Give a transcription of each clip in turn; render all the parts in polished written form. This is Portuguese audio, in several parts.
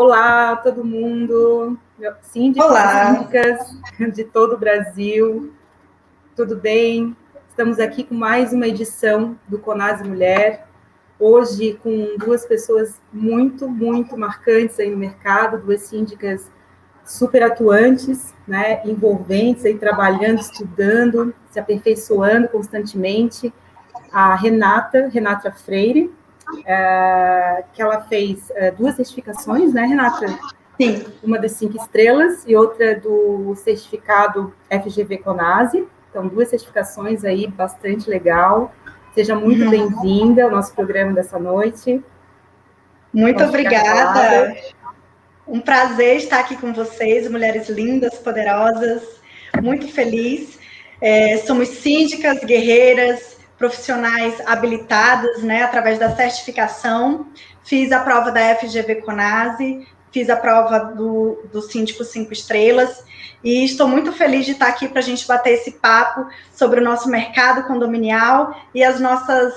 Olá, todo mundo, síndicos e síndicas de todo o Brasil, tudo bem? Estamos aqui com mais uma edição do Conase Mulher, hoje com duas pessoas muito marcantes aí no mercado, duas síndicas super atuantes, né, envolventes, aí, trabalhando, estudando, se aperfeiçoando constantemente. A Renata Freire, que ela fez duas certificações, né, Renata? Sim. Uma das 5 estrelas e outra do certificado FGV Conase. Então, duas certificações aí, bastante legal. Seja muito bem-vinda ao nosso programa dessa noite. Muito obrigada. Um prazer estar aqui com vocês, mulheres lindas, poderosas. Muito feliz. Somos síndicas, guerreiras, profissionais habilitadas, né, através da certificação. Fiz a prova da FGV Conase, fiz a prova do Síndico 5 Estrelas e estou muito feliz de estar aqui para a gente bater esse papo sobre o nosso mercado condominial e as nossas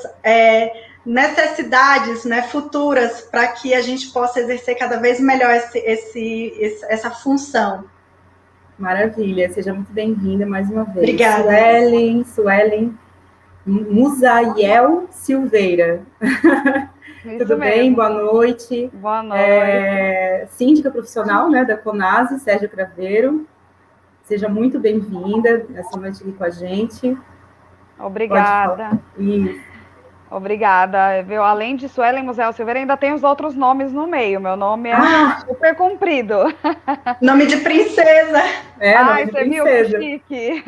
necessidades, né, futuras para que a gente possa exercer cada vez melhor essa função. Maravilha, seja muito bem-vinda mais uma vez. Obrigada. Suelen Musaiel Silveira. Tudo bem? Boa noite. Boa noite. Síndica profissional, né, da Conase, Sérgio Craveiro. Seja muito bem-vinda nessa noite aqui com a gente. Obrigada. Obrigada. Viu? Além de Suelen Musaiel Silveira, ainda tem os outros nomes no meio. Meu nome é super comprido. Nome de princesa. Nome de princesa. Viu? Que chique.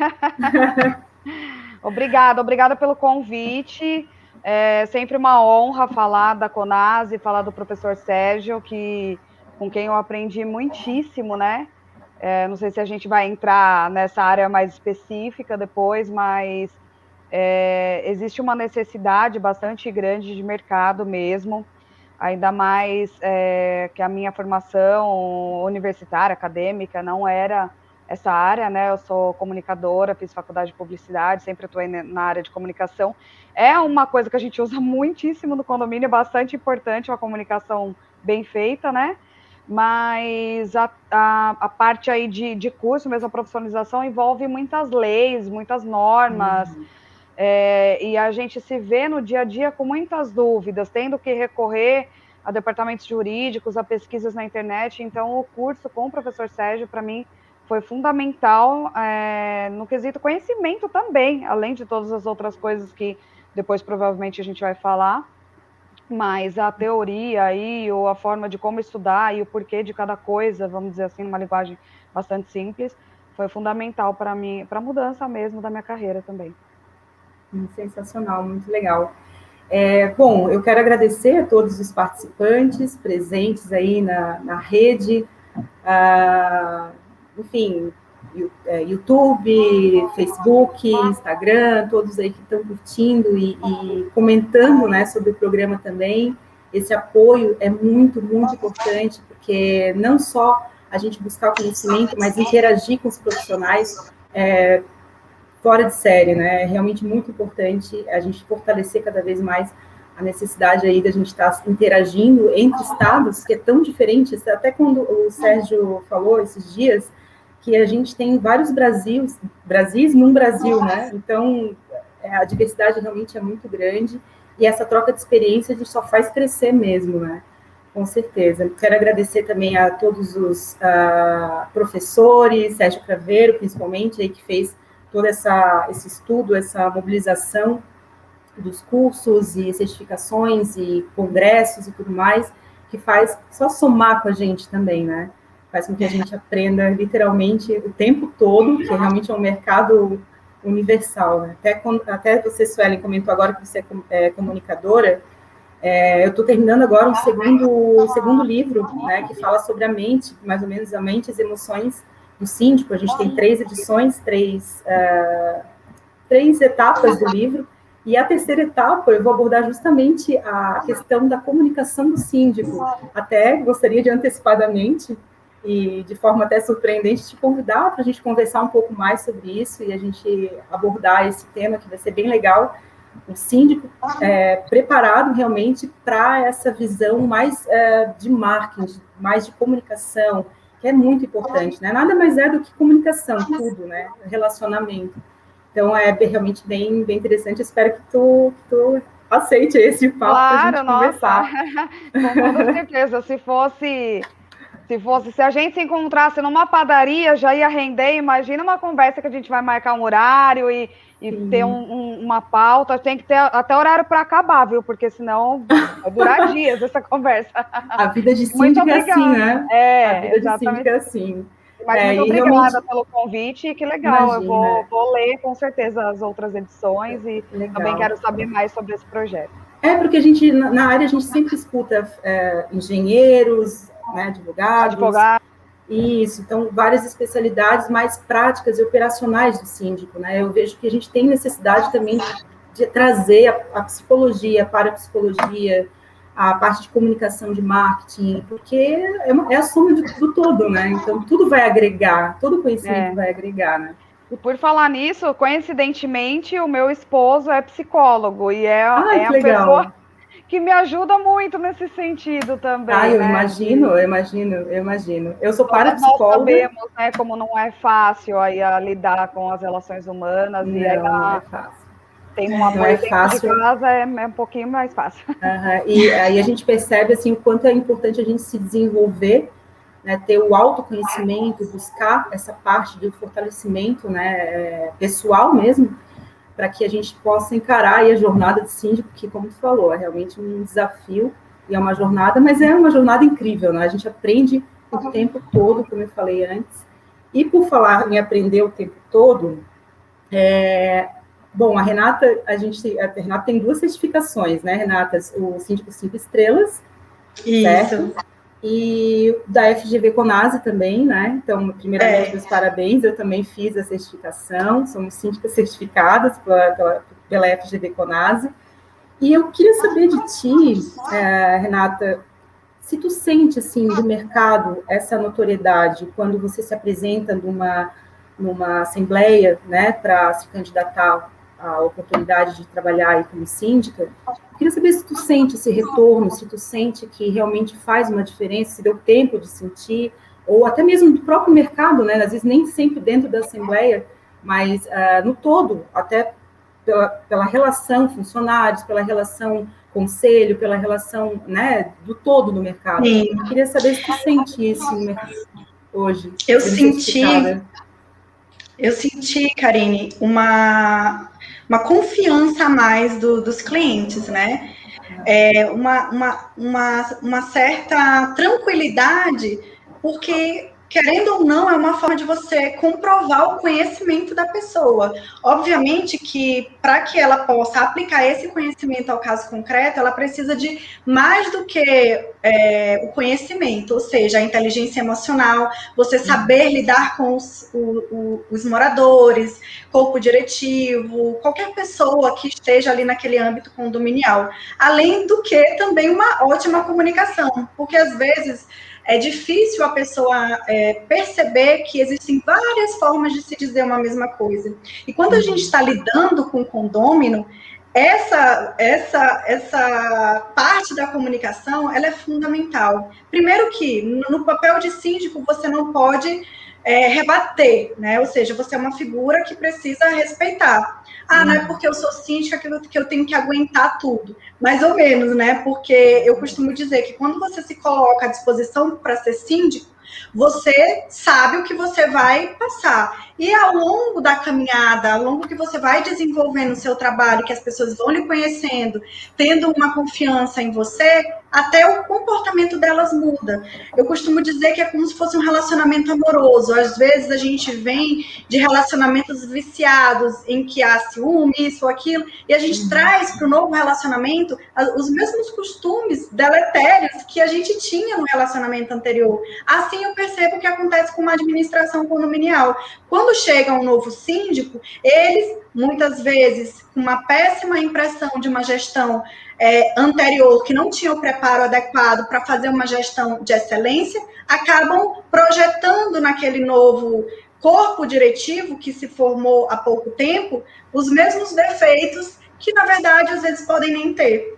Obrigada pelo convite. É sempre uma honra falar da Conase, falar do professor Sérgio, com quem eu aprendi muitíssimo, né? Não sei se a gente vai entrar nessa área mais específica depois, mas existe uma necessidade bastante grande de mercado mesmo, ainda mais que a minha formação universitária, acadêmica, não era essa área, né? Eu sou comunicadora, fiz faculdade de publicidade, sempre atuei na área de comunicação. É uma coisa que a gente usa muitíssimo no condomínio, é bastante importante, uma comunicação bem feita, né? Mas a parte aí de curso, mesmo a profissionalização, envolve muitas leis, muitas normas, e a gente se vê no dia a dia com muitas dúvidas, tendo que recorrer a departamentos jurídicos, a pesquisas na internet. Então, o curso com o professor Sérgio, para mim, foi fundamental no quesito conhecimento também, além de todas as outras coisas que depois provavelmente a gente vai falar, mas a teoria aí, ou a forma de como estudar e o porquê de cada coisa, vamos dizer assim, numa linguagem bastante simples, foi fundamental para mim, para a mudança mesmo da minha carreira também. Sensacional, muito legal. Bom, eu quero agradecer a todos os participantes presentes aí na rede, enfim, YouTube, Facebook, Instagram, todos aí que estão curtindo e comentando, né, sobre o programa também. Esse apoio é muito importante, porque não só a gente buscar o conhecimento, mas interagir com os profissionais fora de série, né? É realmente muito importante a gente fortalecer cada vez mais a necessidade aí da gente estar interagindo entre estados, que é tão diferente, até quando o Sérgio falou esses dias, que a gente tem vários Brasis num Brasil, né? Então, a diversidade realmente é muito grande, e essa troca de experiência a gente só faz crescer mesmo, né? Com certeza. Quero agradecer também a todos os professores, Sérgio Craveiro, principalmente, aí, que fez todo esse estudo, essa mobilização dos cursos e certificações e congressos e tudo mais, que faz só somar com a gente também, né? Faz com que a gente aprenda literalmente o tempo todo, que realmente é um mercado universal, né? Até você, Suelen, comentou agora que você é comunicadora. Eu estou terminando agora o segundo livro, né, que fala sobre a mente, mais ou menos a mente e as emoções do síndico. A gente tem 3 edições, 3 etapas do livro, e a terceira etapa eu vou abordar justamente a questão da comunicação do síndico. Até gostaria de antecipadamente, e de forma até surpreendente, te convidar para a gente conversar um pouco mais sobre isso e a gente abordar esse tema, que vai ser bem legal, o síndico preparado realmente para essa visão mais de marketing, mais de comunicação, que é muito importante, né? Nada mais é do que comunicação, tudo, né? Relacionamento. Então, é realmente bem, bem interessante. Espero que tu aceite esse papo para a gente conversar. Com toda certeza. Se a gente se encontrasse numa padaria, já ia render. Imagina uma conversa que a gente vai marcar um horário e ter uma pauta. Tem que ter até horário para acabar, viu? Porque senão vai durar dias essa conversa. A vida de síndica é assim, né? A vida exatamente. de síndica é assim. Mas muito obrigada realmente pelo convite, que legal. Imagina. Eu vou ler com certeza as outras edições e também quero saber mais sobre esse projeto. Porque a gente, na área, a gente sempre escuta engenheiros, né, advogados. Isso, então, várias especialidades mais práticas e operacionais do síndico, né? Eu vejo que a gente tem necessidade também de trazer a psicologia, a parapsicologia, a parte de comunicação, de marketing, porque é a soma do todo, né? Então, tudo vai agregar, todo conhecimento vai agregar, né? E por falar nisso, coincidentemente, o meu esposo é psicólogo e é a pessoa que me ajuda muito nesse sentido também. Eu imagino. Eu sou parapsicóloga. Nós sabemos, né, como não é fácil aí lidar com as relações humanas. Não, e aí não é fácil. Tem um apoio dentro de casa, é um pouquinho mais fácil. E aí a gente percebe assim, o quanto é importante a gente se desenvolver, né, ter o autoconhecimento, buscar essa parte do fortalecimento, né, pessoal mesmo, para que a gente possa encarar aí a jornada de síndico, que, como tu falou, é realmente um desafio, e é uma jornada, mas é uma jornada incrível, né? A gente aprende o tempo todo, como eu falei antes. E por falar em aprender o tempo todo, bom, a Renata tem 2 certificações, né, Renata? O Síndico 5 Estrelas, isso. Certo? E da FGV Conase também, né? Então, primeiramente, meus parabéns, eu também fiz a certificação, somos síndicas certificadas pela FGV Conase. E eu queria saber de ti, Renata, se tu sente, assim, do mercado essa notoriedade quando você se apresenta numa assembleia, né, para se candidatar a oportunidade de trabalhar aí como síndica. Eu queria saber se tu sente esse retorno, se tu sente que realmente faz uma diferença, se deu tempo de sentir, ou até mesmo do próprio mercado, né? Às vezes nem sempre dentro da Assembleia, mas no todo, até pela relação funcionários, pela relação conselho, pela relação, né, do todo do mercado. Sim. Eu queria saber se tu sente isso hoje. Eu senti, Karine, uma confiança a mais dos clientes, né? Uma certa tranquilidade, porque, querendo ou não, é uma forma de você comprovar o conhecimento da pessoa. Obviamente que, para que ela possa aplicar esse conhecimento ao caso concreto, ela precisa de mais do que o conhecimento, ou seja, a inteligência emocional, você saber lidar com os moradores, corpo diretivo, qualquer pessoa que esteja ali naquele âmbito condominial. Além do que, também uma ótima comunicação, porque às vezes é difícil a pessoa perceber que existem várias formas de se dizer uma mesma coisa. E quando a gente está lidando com condômino, essa parte da comunicação, ela é fundamental. Primeiro que, no papel de síndico, você não pode rebater, né? Ou seja, você é uma figura que precisa respeitar. Não é porque eu sou síndica que eu tenho que aguentar tudo. Mais ou menos, né? Porque eu costumo dizer que quando você se coloca à disposição para ser síndico, você sabe o que você vai passar. E ao longo da caminhada, ao longo que você vai desenvolvendo o seu trabalho, que as pessoas vão lhe conhecendo, tendo uma confiança em você, até o comportamento delas muda. Eu costumo dizer que é como se fosse um relacionamento amoroso. Às vezes a gente vem de relacionamentos viciados, em que há ciúme, isso ou aquilo, e a gente traz para o novo relacionamento os mesmos costumes deletérios que a gente tinha no relacionamento anterior. Assim eu percebo que acontece com uma administração condominial. Quando chega um novo síndico, eles, muitas vezes, com uma péssima impressão de uma gestão anterior, que não tinha o preparo adequado para fazer uma gestão de excelência, acabam projetando naquele novo corpo diretivo que se formou há pouco tempo, os mesmos defeitos que, na verdade, às vezes podem nem ter.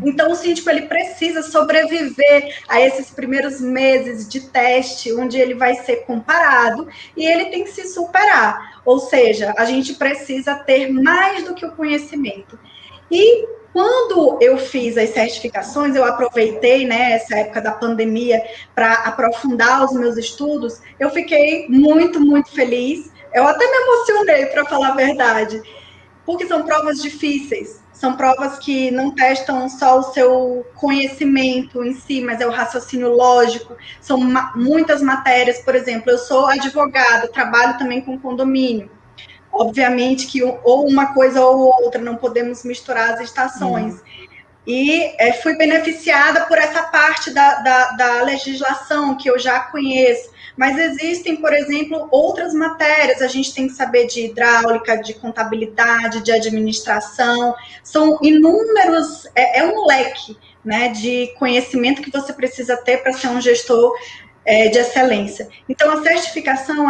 Então, o síndico ele precisa sobreviver a esses primeiros meses de teste, onde ele vai ser comparado e ele tem que se superar. Ou seja, a gente precisa ter mais do que o conhecimento. E quando eu fiz as certificações, eu aproveitei, né, essa época da pandemia para aprofundar os meus estudos, eu fiquei muito, muito feliz. Eu até me emocionei, para falar a verdade, porque são provas difíceis, são provas que não testam só o seu conhecimento em si, mas é o raciocínio lógico, são muitas matérias, por exemplo, eu sou advogada, trabalho também com condomínio, obviamente que ou uma coisa ou outra, não podemos misturar as estações, e fui beneficiada por essa parte da legislação que eu já conheço. Mas existem, por exemplo, outras matérias. A gente tem que saber de hidráulica, de contabilidade, de administração. São inúmeros, é um leque, né, de conhecimento que você precisa ter para ser um gestor de excelência. Então, a certificação,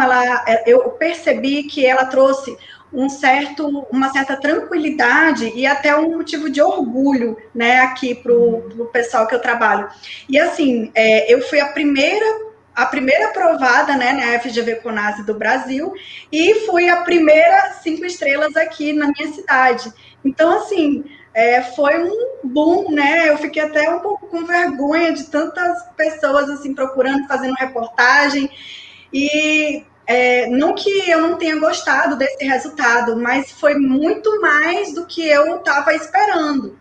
eu percebi que ela trouxe uma certa tranquilidade e até um motivo de orgulho, né, aqui para o pessoal que eu trabalho. E assim, eu fui a primeira aprovada, né, na FGV Conase do Brasil e fui a primeira 5 estrelas aqui na minha cidade. Então, assim, foi um boom, né? Eu fiquei até um pouco com vergonha de tantas pessoas assim procurando, fazendo reportagem e não que eu não tenha gostado desse resultado, mas foi muito mais do que eu estava esperando.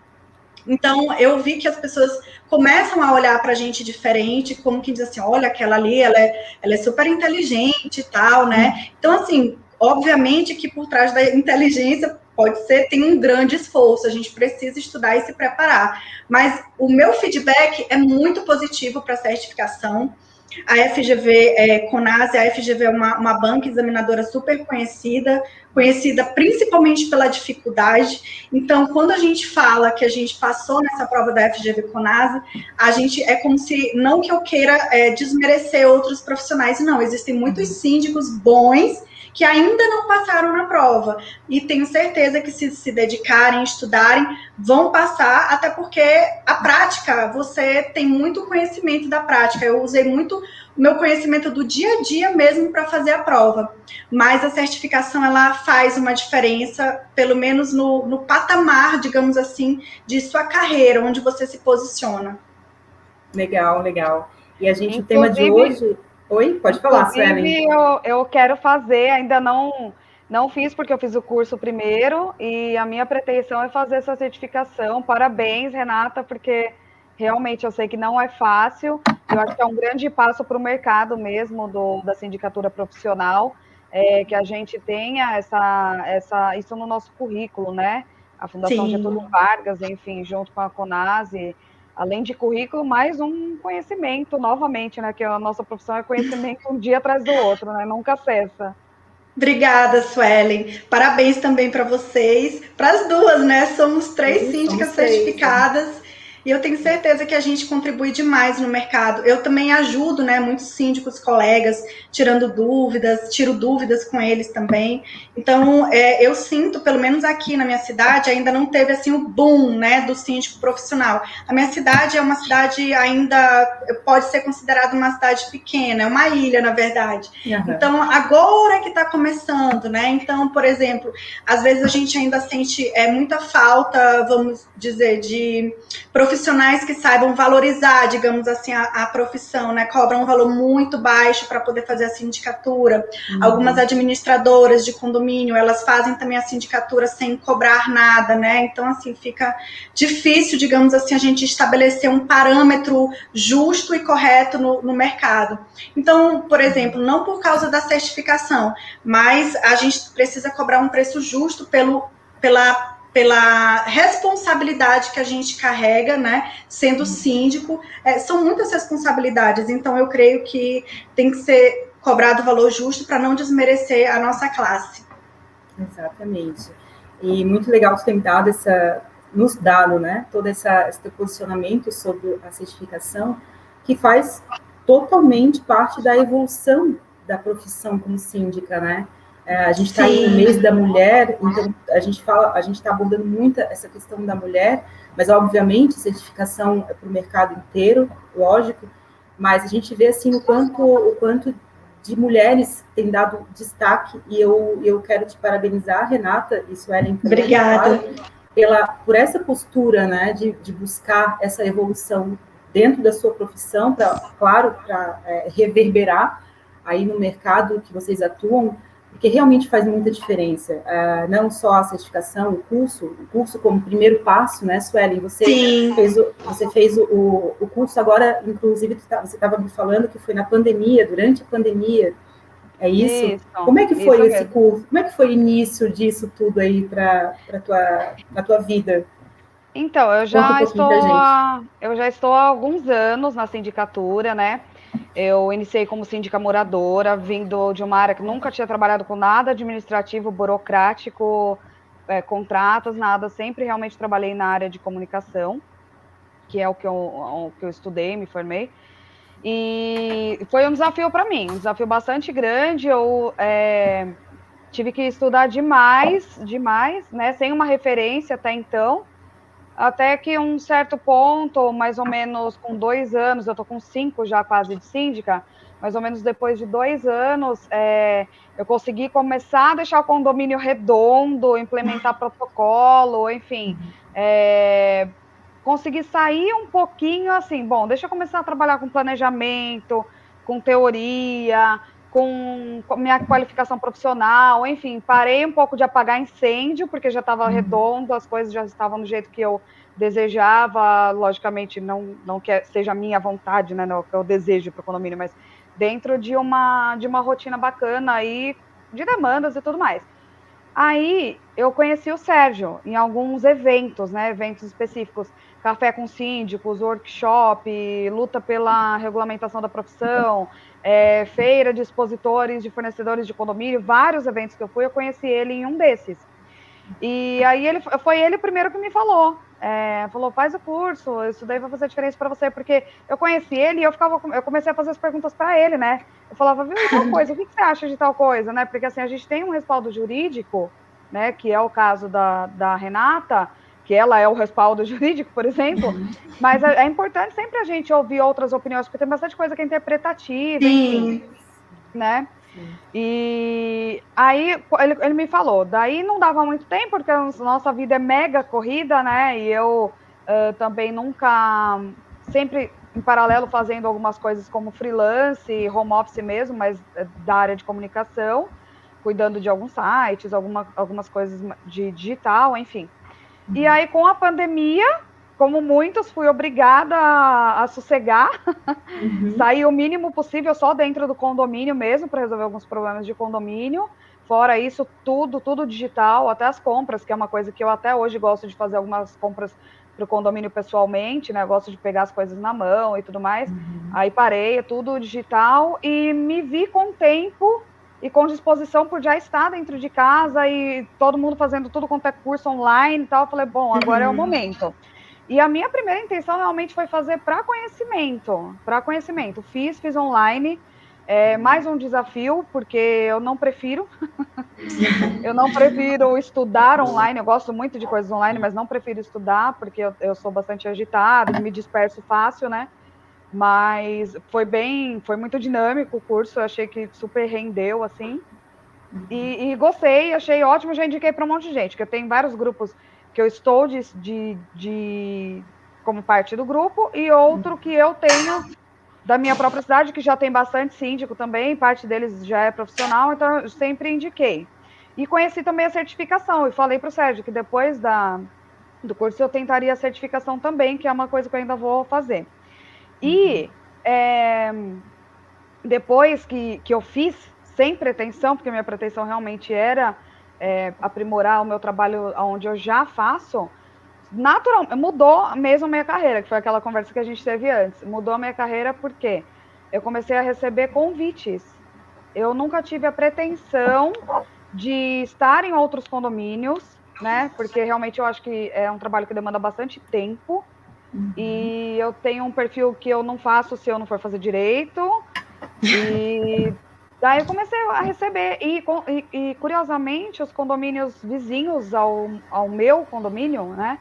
Então, eu vi que as pessoas começam a olhar para a gente diferente, como que diz assim, olha, aquela ali, ela é super inteligente e tal, né? Então, assim, obviamente que por trás da inteligência tem um grande esforço, a gente precisa estudar e se preparar. Mas o meu feedback é muito positivo para a certificação. A FGV Conase, a FGV é uma banca examinadora super conhecida principalmente pela dificuldade. Então, quando a gente fala que a gente passou nessa prova da FGV Conase, a gente é como se, não que eu queira desmerecer outros profissionais, não, existem muitos síndicos bons que ainda não passaram na prova, e tenho certeza que se dedicarem, estudarem, vão passar, até porque a prática, você tem muito conhecimento da prática, eu usei muito o meu conhecimento do dia a dia mesmo para fazer a prova, mas a certificação, ela faz uma diferença, pelo menos no patamar, digamos assim, de sua carreira, onde você se posiciona. Legal, legal. E a gente, o tema de hoje... Oi, pode falar, Suelen. Eu quero fazer, ainda não fiz porque eu fiz o curso primeiro e a minha pretensão é fazer essa certificação. Parabéns, Renata, porque realmente eu sei que não é fácil. Eu acho que é um grande passo para o mercado mesmo da sindicatura profissional, que a gente tenha isso no nosso currículo, né? A Fundação Getúlio Vargas, enfim, junto com a Conase, além de currículo, mais um conhecimento, novamente, né? Que a nossa profissão é conhecimento um dia atrás do outro, né? Nunca cessa. Obrigada, Suelen. Parabéns também para vocês, para as duas, né? Somos 3 síndicas certificadas. E eu tenho certeza que a gente contribui demais no mercado. Eu também ajudo, né, muitos síndicos, colegas, tiro dúvidas com eles também. Então, eu sinto, pelo menos aqui na minha cidade, ainda não teve assim o boom, né, do síndico profissional. A minha cidade é uma cidade ainda, pode ser considerada uma cidade pequena, é uma ilha, na verdade. Uhum. Então, agora que está começando, né? Então, por exemplo, às vezes a gente ainda sente muita falta, vamos dizer, de profissionais que saibam valorizar, digamos assim, a profissão, né? Cobram um valor muito baixo para poder fazer a sindicatura. Algumas administradoras de condomínio, elas fazem também a sindicatura sem cobrar nada, né? Então, assim, fica difícil, digamos assim, a gente estabelecer um parâmetro justo e correto no mercado. Então, por exemplo, não por causa da certificação, mas a gente precisa cobrar um preço justo pela responsabilidade que a gente carrega, né, sendo síndico, são muitas responsabilidades, então eu creio que tem que ser cobrado o valor justo para não desmerecer a nossa classe. Exatamente. E muito legal você ter nos dado, né, todo esse posicionamento sobre a certificação, que faz totalmente parte da evolução da profissão como síndica, né? A gente está aí no mês da mulher, então a gente está abordando muito essa questão da mulher, mas obviamente certificação é para o mercado inteiro, lógico, mas a gente vê assim o quanto de mulheres tem dado destaque, e eu quero te parabenizar, Renata e Suelen, obrigada, por essa postura, né, de buscar essa evolução dentro da sua profissão, para reverberar aí no mercado que vocês atuam, porque realmente faz muita diferença. Não só a certificação, o curso como primeiro passo, né, Suelen? Você fez o curso agora, inclusive, você estava me falando que foi na pandemia, durante a pandemia, é isso? Isso. Como é que foi esse mesmo. curso? Como é que foi o início disso tudo aí para a tua vida? Então, eu já estou há alguns anos na sindicatura, né? Eu iniciei como síndica moradora, vindo de uma área que nunca tinha trabalhado com nada administrativo, burocrático, contratos, nada. Sempre realmente trabalhei na área de comunicação, que é o que eu estudei, me formei. E foi um desafio para mim, um desafio bastante grande. Eu tive que estudar demais, né? Sem uma referência até então. Até que um certo ponto, mais ou menos com 2 anos, eu estou com 5 já quase de síndica, mais ou menos depois de 2 anos, eu consegui começar a deixar o condomínio redondo, implementar protocolo, enfim, consegui sair um pouquinho assim, bom, deixa eu começar a trabalhar com planejamento, com teoria, com minha qualificação profissional, enfim, parei um pouco de apagar incêndio, porque já estava redondo, as coisas já estavam do jeito que eu desejava, logicamente, não que seja a minha vontade, né, não, que eu desejo para o condomínio, mas dentro de uma rotina bacana aí, de demandas e tudo mais. Aí eu conheci o Sérgio em alguns eventos, né? Eventos específicos, café com síndicos, workshop, luta pela regulamentação da profissão, feira de expositores, de fornecedores de condomínio, vários eventos que eu fui, eu conheci ele em um desses. E aí foi ele o primeiro que me falou. Falou, faz o curso, isso daí vai fazer diferença para você, porque eu conheci ele e eu comecei a fazer as perguntas para ele, né? Eu falava, viu, e tal coisa, o que você acha de tal coisa, né? Porque assim, a gente tem um respaldo jurídico, né? Que é o caso da Renata, que ela é o respaldo jurídico, por exemplo, mas é importante sempre a gente ouvir outras opiniões, porque tem bastante coisa que é interpretativa, enfim, né? E aí ele me falou, daí não dava muito tempo, porque a nossa vida é mega corrida, né? E eu também nunca, sempre em paralelo fazendo algumas coisas como freelance, home office mesmo, mas da área de comunicação, cuidando de alguns sites, algumas coisas de digital, enfim. E aí com a pandemia, como muitos, fui obrigada a sossegar, sair o mínimo possível só dentro do condomínio mesmo, para resolver alguns problemas de condomínio. Fora isso, tudo digital, até as compras, que é uma coisa que eu até hoje gosto de fazer algumas compras para o condomínio pessoalmente, né? Eu gosto de pegar as coisas na mão e tudo mais. Aí parei, tudo digital, e me vi com tempo e com disposição por já estar dentro de casa e todo mundo fazendo tudo quanto é curso online e tal. Eu falei, bom, agora é o momento. E a minha primeira intenção realmente foi fazer para conhecimento. Fiz online, mais um desafio, porque eu não prefiro estudar online, eu gosto muito de coisas online, mas não prefiro estudar, porque eu sou bastante agitada, me disperso fácil, né? Mas foi muito dinâmico o curso, eu achei que super rendeu, assim, e gostei, achei ótimo, já indiquei para um monte de gente, que eu tenho vários grupos que eu estou como parte do grupo, e outro que eu tenho da minha própria cidade, que já tem bastante síndico também, parte deles já é profissional, então eu sempre indiquei. E conheci também a certificação, e falei para o Sérgio que depois do curso eu tentaria a certificação também, que é uma coisa que eu ainda vou fazer. E depois que eu fiz, sem pretensão, porque minha pretensão realmente era aprimorar o meu trabalho onde eu já faço, naturalmente, mudou mesmo a minha carreira, que foi aquela conversa que a gente teve antes. Mudou a minha carreira porque eu comecei a receber convites. Eu nunca tive a pretensão de estar em outros condomínios, né? Porque realmente eu acho que é um trabalho que demanda bastante tempo. E eu tenho um perfil que eu não faço se eu não for fazer direito. E Daí eu comecei a receber, e curiosamente, os condomínios vizinhos ao meu condomínio, né,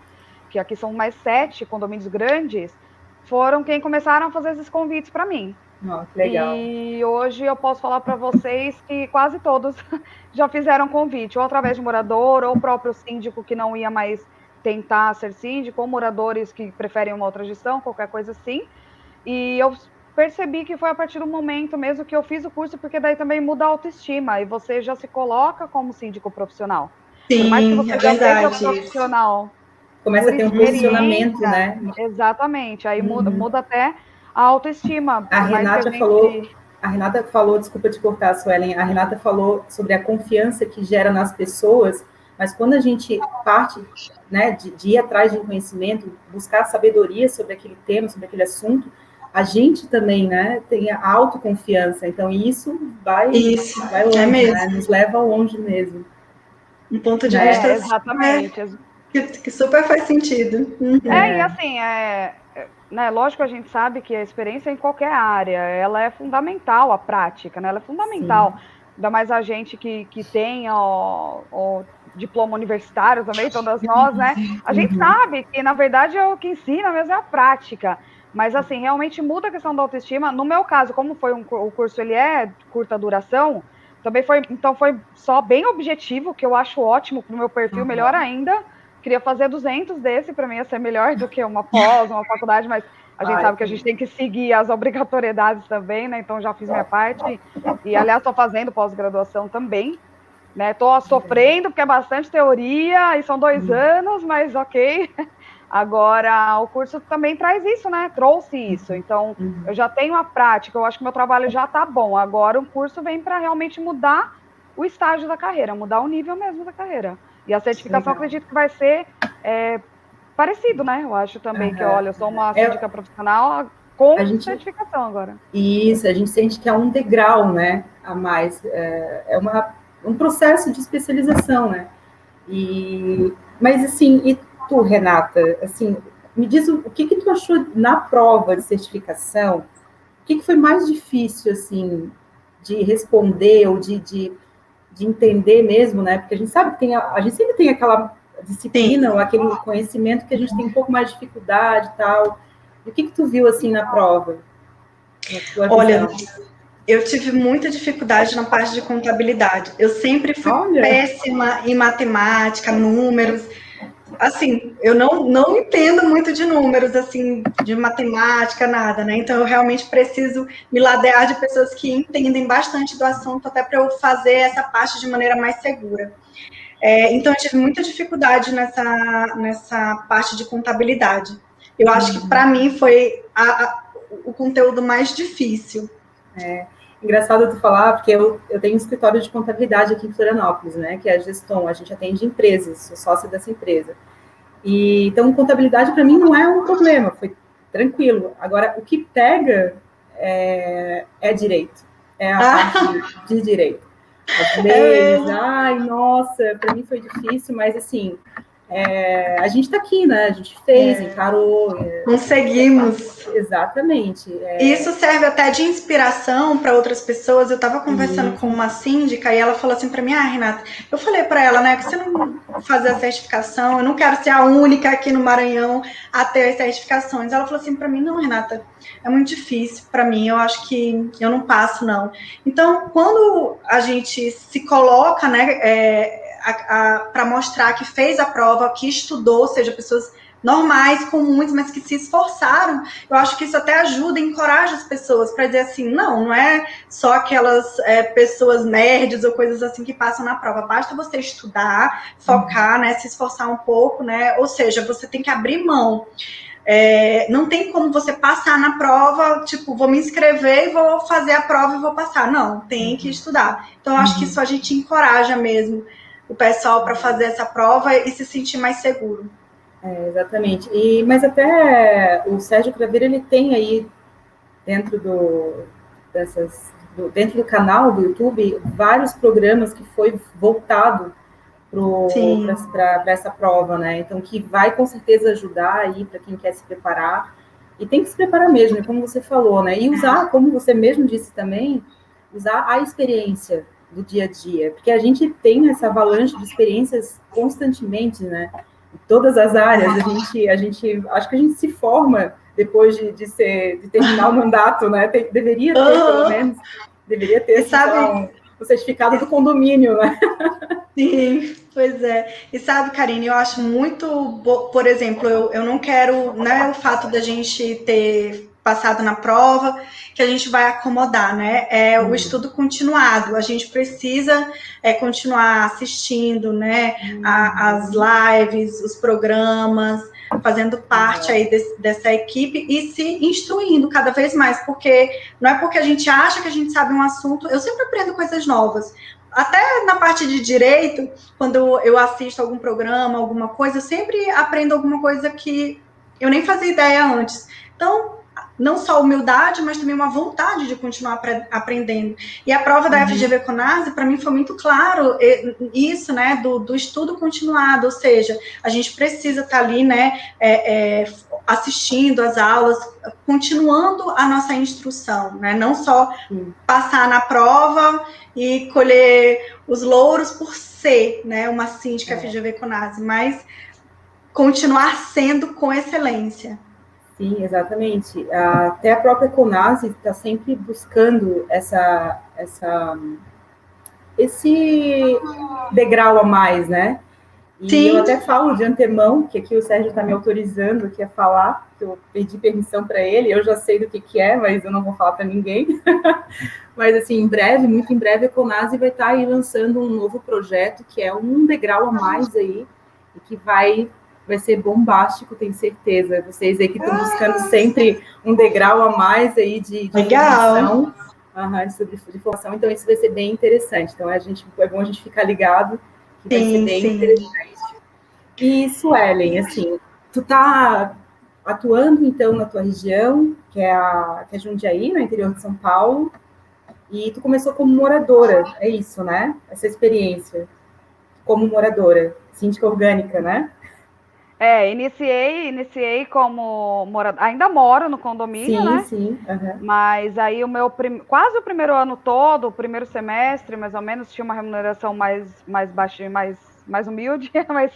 que aqui são mais 7 condomínios grandes, foram quem começaram a fazer esses convites para mim. Que legal. E hoje eu posso falar para vocês que quase todos já fizeram convite, ou através de morador, ou o próprio síndico que não ia mais tentar ser síndico, ou moradores que preferem uma outra gestão, qualquer coisa assim. E eu percebi que foi a partir do momento mesmo que eu fiz o curso, porque daí também muda a autoestima, e você já se coloca como síndico profissional. Sim, Por mais que você é já seja verdade. profissional, Começa a ter um posicionamento, né? Exatamente, aí muda até a autoestima. A Por mais que A Renata falou, desculpa te cortar, Suelen, a Renata falou sobre a confiança que gera nas pessoas, mas quando a gente parte, né, de ir atrás de um conhecimento, buscar sabedoria sobre aquele tema, sobre aquele assunto, a gente também, né, tem a autoconfiança, então isso vai longe, mesmo. né, nos leva longe mesmo. Um ponto de vista exatamente. Que super faz sentido. E assim, né, lógico, a gente sabe que a experiência em qualquer área, ela é fundamental, a prática, né, ela é fundamental. Sim. Ainda mais a gente que tem o diploma universitário também, todas nós, né, a gente sabe que, na verdade, o que ensina mesmo é a prática. Mas, assim, realmente muda a questão da autoestima. No meu caso, como foi o curso, ele é de curta duração, também foi só bem objetivo, que eu acho ótimo para o meu perfil, melhor ainda. Queria fazer 200 desse, para mim ia ser melhor do que uma pós, uma faculdade, mas a gente sabe que a gente tem que seguir as obrigatoriedades também, né? Então já fiz minha parte. E, aliás, estou fazendo pós-graduação também, né? Estou sofrendo, porque é bastante teoria, e são 2 anos, mas ok. Agora, o curso também traz isso, né? Trouxe isso. Então, eu já tenho a prática, eu acho que meu trabalho já está bom. Agora, o curso vem para realmente mudar o estágio da carreira, mudar o nível mesmo da carreira. E a certificação, acredito que vai ser parecido, né? Eu acho também que, olha, eu sou uma síndica profissional com certificação agora. Isso, a gente sente que é um degrau, né, a mais. É um processo de especialização, né? Mas, assim, e tu, Renata, assim, me diz o que tu achou na prova de certificação? O que foi mais difícil, assim, de responder ou de entender mesmo, né? Porque a gente sabe que a gente sempre tem aquela disciplina ou aquele conhecimento que a gente tem um pouco mais de dificuldade e tal. E o que tu viu, assim, na prova? Olha, eu tive muita dificuldade na parte de contabilidade. Eu sempre fui péssima em matemática, números. Assim, eu não entendo muito de números, assim, de matemática, nada, né? Então, eu realmente preciso me ladear de pessoas que entendem bastante do assunto, até para eu fazer essa parte de maneira mais segura. Então, eu tive muita dificuldade nessa parte de contabilidade. Eu acho que, para mim, foi o conteúdo mais difícil. Engraçado tu falar, porque eu tenho um escritório de contabilidade aqui em Florianópolis, né, que é a Geston, a gente atende empresas, sou sócia dessa empresa. Então, contabilidade para mim não é um problema, foi tranquilo. Agora, o que pega é direito, é a parte de direito. As leis, ai, nossa, para mim foi difícil, mas assim, a gente está aqui, né? A gente fez, encarou. Conseguimos. Exatamente. Isso serve até de inspiração para outras pessoas. Eu estava conversando com uma síndica e ela falou assim para mim, Renata, eu falei para ela, né, que você não fazer a certificação, eu não quero ser a única aqui no Maranhão a ter as certificações. Ela falou assim para mim, não, Renata, é muito difícil para mim, eu acho que eu não passo, não. Então, quando a gente se coloca, né, para mostrar que fez a prova, que estudou, ou seja, pessoas normais, comuns, mas que se esforçaram, eu acho que isso até ajuda e encoraja as pessoas para dizer assim, não é só aquelas pessoas nerds ou coisas assim que passam na prova, basta você estudar, focar, né, se esforçar um pouco, né, ou seja, você tem que abrir mão. Não tem como você passar na prova, tipo, vou me inscrever e vou fazer a prova e vou passar. Não, tem que estudar. Então, eu acho que isso a gente encoraja mesmo o pessoal para fazer essa prova e se sentir mais seguro. Exatamente. Mas até o Sérgio Craveiro, ele tem aí, dentro dentro do canal do YouTube, vários programas que foi voltado para essa prova, né? Então, que vai com certeza ajudar aí para quem quer se preparar. E tem que se preparar mesmo, como você falou, né? E usar, como você mesmo disse também, usar a experiência do dia a dia, porque a gente tem essa avalanche de experiências constantemente, né? Em todas as áreas, a gente acho que a gente se forma depois de terminar o mandato, né? Deveria ter, pelo menos, deveria ter, assim, sabe, o certificado do condomínio, né? Sim, pois é. E sabe, Karine, eu acho muito, por exemplo, eu não quero, né, o fato da gente ter passado na prova, que a gente vai acomodar, né? É o estudo continuado. A gente precisa continuar assistindo, né, as lives, os programas, fazendo parte aí dessa equipe e se instruindo cada vez mais, porque não é porque a gente acha que a gente sabe um assunto, eu sempre aprendo coisas novas. Até na parte de direito, quando eu assisto algum programa, alguma coisa, eu sempre aprendo alguma coisa que eu nem fazia ideia antes. Então, não só humildade, mas também uma vontade de continuar aprendendo. E a prova da FGV Conase, para mim, foi muito claro isso, né, do estudo continuado, ou seja, a gente precisa estar ali, né, assistindo as aulas, continuando a nossa instrução, né, não só passar na prova e colher os louros por ser, né, uma síndica FGV Conase, mas continuar sendo com excelência. Sim, exatamente. Até a própria Conase está sempre buscando esse degrau a mais, né? E sim, eu até falo de antemão, que aqui o Sérgio está me autorizando aqui a falar, que eu pedi permissão para ele, eu já sei do que é, mas eu não vou falar para ninguém. Mas, assim, em breve, muito em breve, a Conase vai estar aí lançando um novo projeto, que é um degrau a mais aí, e que vai ser bombástico, tenho certeza. Vocês aí que estão buscando sempre um degrau a mais aí de formação, de formação, então isso vai ser bem interessante. Então, é bom a gente ficar ligado, que vai ser bem interessante. E, Suelen, assim, tu tá atuando, então, na tua região, que é Jundiaí, no interior de São Paulo, e tu começou como moradora, é isso, né? Essa experiência como moradora, síndica orgânica, né? Iniciei como moradora, ainda moro no condomínio, né? Sim. Mas aí quase o primeiro ano todo, o primeiro semestre, mais ou menos, tinha uma remuneração mais baixinha, mais humilde, mais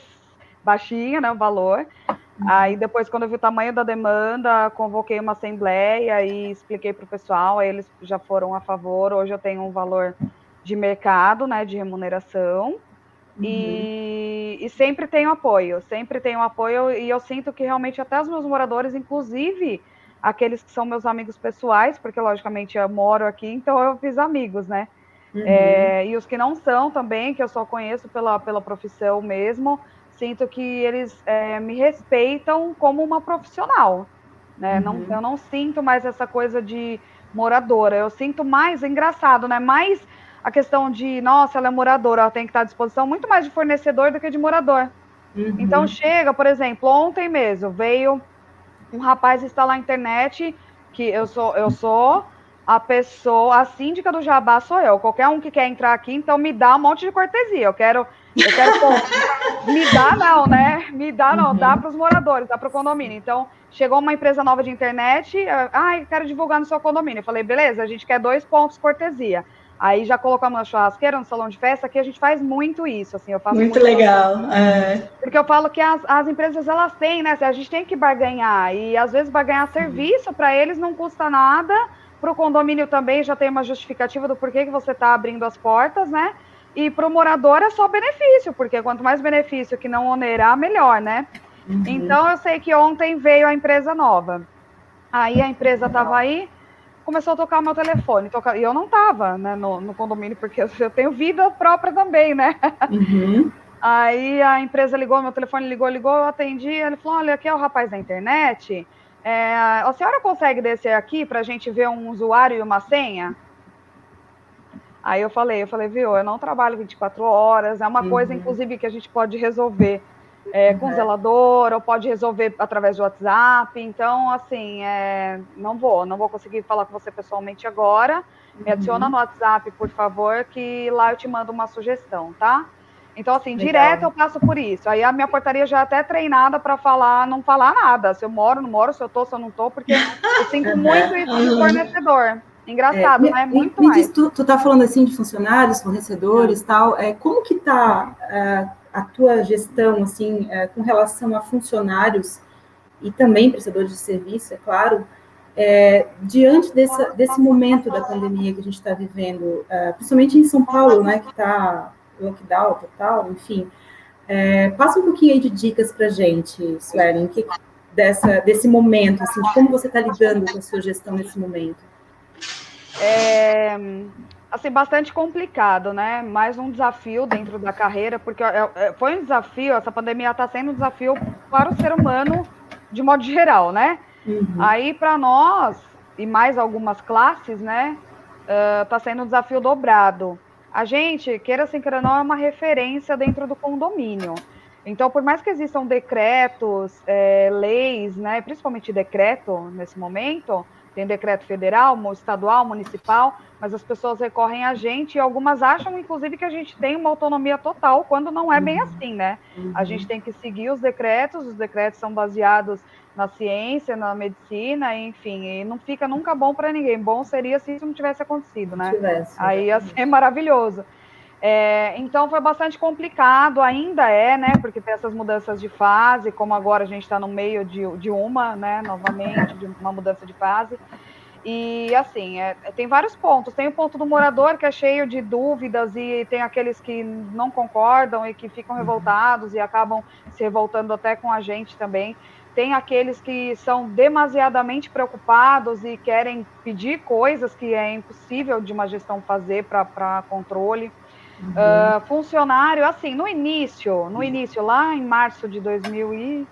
baixinha, né, o valor. Aí depois, quando eu vi o tamanho da demanda, convoquei uma assembleia e expliquei para o pessoal, aí eles já foram a favor. Hoje eu tenho um valor de mercado, né, de remuneração. E sempre tenho apoio, e eu sinto que realmente até os meus moradores, inclusive aqueles que são meus amigos pessoais, porque logicamente eu moro aqui, então eu fiz amigos, né? E os que não são também, que eu só conheço pela profissão mesmo, sinto que eles me respeitam como uma profissional, né? Eu não sinto mais essa coisa de moradora, eu sinto mais, engraçado, né? Mais a questão de, nossa, ela é moradora, ela tem que estar à disposição, muito mais de fornecedor do que de morador. Então chega, por exemplo, ontem mesmo, veio um rapaz instalar a internet, que eu sou a pessoa, a síndica do Jabá sou eu. Qualquer um que quer entrar aqui, então me dá um monte de cortesia. Eu quero me dá não, né? Me dá não, dá para os moradores, dá para o condomínio. Então, chegou uma empresa nova de internet, quero divulgar no seu condomínio. Eu falei, beleza, a gente quer 2 pontos cortesia. Aí já colocamos na churrasqueira, no salão de festa, aqui a gente faz muito isso, assim, eu faço muito legal. Porque eu falo que as empresas, elas têm, né, a gente tem que barganhar, e às vezes barganhar serviço para eles não custa nada, para o condomínio também já tem uma justificativa do porquê que você está abrindo as portas, né, e para o morador é só benefício, porque quanto mais benefício que não onerar, melhor, né. Então eu sei que ontem veio a empresa nova, aí a empresa estava aí, começou a tocar o meu telefone, e eu não estava, né, no condomínio, porque eu tenho vida própria também, né. Aí a empresa ligou, meu telefone ligou, eu atendi, ele falou, olha, aqui é o rapaz da internet, a senhora consegue descer aqui para a gente ver um usuário e uma senha? Aí eu falei, viu, eu não trabalho 24 horas, é uma coisa, inclusive, que a gente pode resolver com zelador, ou pode resolver através do WhatsApp, então, assim, não vou conseguir falar com você pessoalmente agora, me adiciona no WhatsApp, por favor, que lá eu te mando uma sugestão, tá? Então, assim, direto eu passo por isso. Aí a minha portaria já é até treinada para não falar nada. Se eu moro, não moro, se eu tô, se eu não tô, porque eu sinto muito isso de fornecedor. Engraçado, né? Muito me mais. Diz, tu tá falando assim de funcionários, fornecedores, tal, como que tá a tua gestão, assim, com relação a funcionários e também prestadores de serviço, é claro, diante desse momento da pandemia que a gente está vivendo, principalmente em São Paulo, né, que está lockdown total, enfim, passa um pouquinho aí de dicas para a gente, Suelen, desse momento, assim, de como você está lidando com a sua gestão nesse momento. Assim, bastante complicado, né? Mais um desafio dentro da carreira, porque foi um desafio, essa pandemia está sendo um desafio para o ser humano de modo geral, né? Uhum. Aí, para nós, e mais algumas classes, né? Está sendo um desafio dobrado. A gente, queira sem queira não, é uma referência dentro do condomínio. Então, por mais que existam decretos, leis, né? Principalmente decreto nesse momento, tem decreto federal, estadual, municipal, mas as pessoas recorrem a gente e algumas acham, inclusive, que a gente tem uma autonomia total, quando não é bem assim, né? A gente tem que seguir os decretos são baseados na ciência, na medicina, enfim, e não fica nunca bom para ninguém. Bom seria se isso não tivesse acontecido, né? Aí ia ser maravilhoso. Então foi bastante complicado, ainda né? Porque tem essas mudanças de fase, como agora a gente está no meio de uma, né? Novamente, de uma mudança de fase. E assim, tem vários pontos. Tem o ponto do morador, que é cheio de dúvidas, e tem aqueles que não concordam e que ficam revoltados e acabam se revoltando até com a gente também. Tem aqueles que são demasiadamente preocupados e querem pedir coisas que é impossível de uma gestão fazer para controle. Funcionário, assim, no início, lá em março de 2020,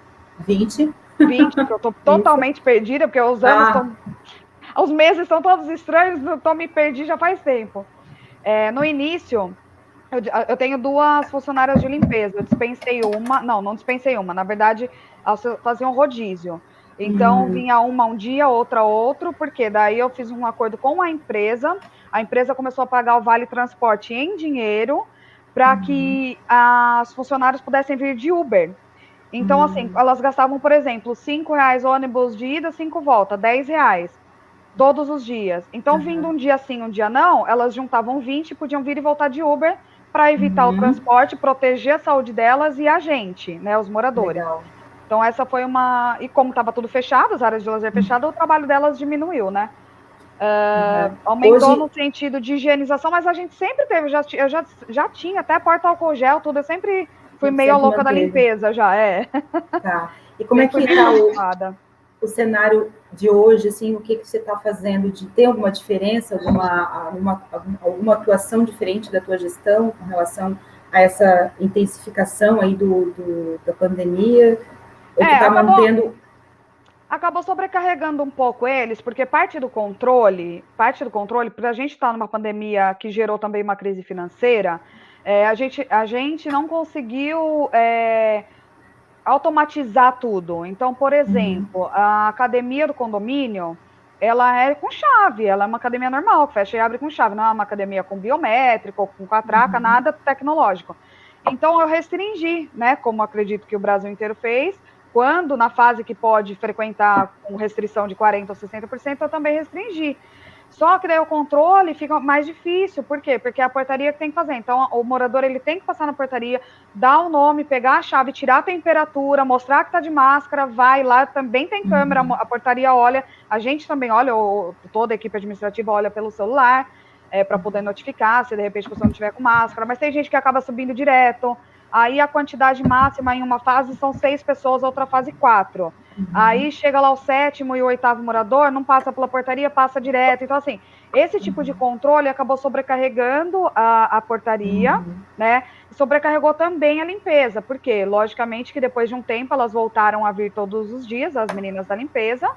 que eu estou totalmente perdida, porque os anos estão... Os meses são todos estranhos, eu me perdi já faz tempo. No início, eu tenho 2 funcionárias de limpeza, eu dispensei uma, não dispensei uma, na verdade, elas faziam rodízio. Então, vinha uma um dia, outra outro, porque daí eu fiz um acordo com a empresa começou a pagar o vale transporte em dinheiro, para que as funcionárias pudessem vir de Uber. Então, assim, elas gastavam, por exemplo, R$5 ônibus de ida, 5 volta, R$10 todos os dias. Então, vindo um dia sim, um dia não, elas juntavam 20 e podiam vir e voltar de Uber para evitar o transporte, proteger a saúde delas e a gente, né, os moradores. Legal. Então, essa foi uma... E como estava tudo fechado, as áreas de lazer fechadas, o trabalho delas diminuiu, né? Aumentou no sentido de higienização, mas a gente sempre teve, eu já tinha até porta álcool gel, tudo, eu sempre fui meio louca da limpeza, já, Tá. E como é que está o cenário de hoje, assim, o que você está fazendo? Tem alguma diferença, alguma atuação diferente da tua gestão com relação a essa intensificação aí da pandemia? Ou tu está mantendo... Acabou sobrecarregando um pouco eles, porque parte do controle, para a gente estar numa pandemia que gerou também uma crise financeira, a gente não conseguiu automatizar tudo. Então, por exemplo, a academia do condomínio, ela é com chave, ela é uma academia normal, que fecha e abre com chave, não é uma academia com biométrico, com catraca, nada tecnológico. Então, eu restringi, né, como acredito que o Brasil inteiro fez, quando na fase que pode frequentar com restrição de 40% ou 60%, eu também restringi. Só que daí o controle fica mais difícil. Por quê? Porque é a portaria que tem que fazer. Então, o morador ele tem que passar na portaria, dar o nome, pegar a chave, tirar a temperatura, mostrar que está de máscara, vai lá, também tem câmera, a portaria olha, a gente também olha, toda a equipe administrativa olha pelo celular, para poder notificar se de repente a pessoa não estiver com máscara, mas tem gente que acaba subindo direto. Aí a quantidade máxima em uma fase são 6 pessoas, outra fase 4. Aí chega lá o 7º e o 8º morador, não passa pela portaria, passa direto. Então, assim, esse tipo de controle acabou sobrecarregando a portaria, né? E sobrecarregou também a limpeza, porque, logicamente, que depois de um tempo elas voltaram a vir todos os dias, as meninas da limpeza,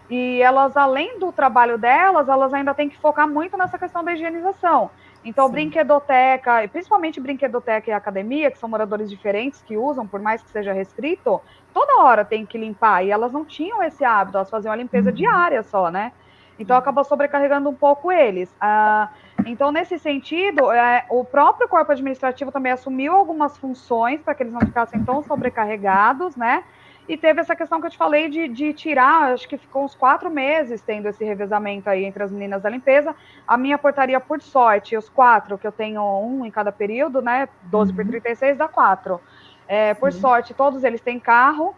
e elas, além do trabalho delas, elas ainda têm que focar muito nessa questão da higienização. Então, brinquedoteca, principalmente brinquedoteca e academia, que são moradores diferentes que usam, por mais que seja restrito, toda hora tem que limpar, e elas não tinham esse hábito, elas faziam a limpeza diária só, né? Então, acabou sobrecarregando um pouco eles. Então, nesse sentido, o próprio corpo administrativo também assumiu algumas funções para que eles não ficassem tão sobrecarregados, né? E teve essa questão que eu te falei de tirar, acho que ficou uns 4 meses tendo esse revezamento aí entre as meninas da limpeza. A minha portaria, por sorte, os 4, que eu tenho um em cada período, né? 12 por 36 dá 4. Por sorte, todos eles têm carro,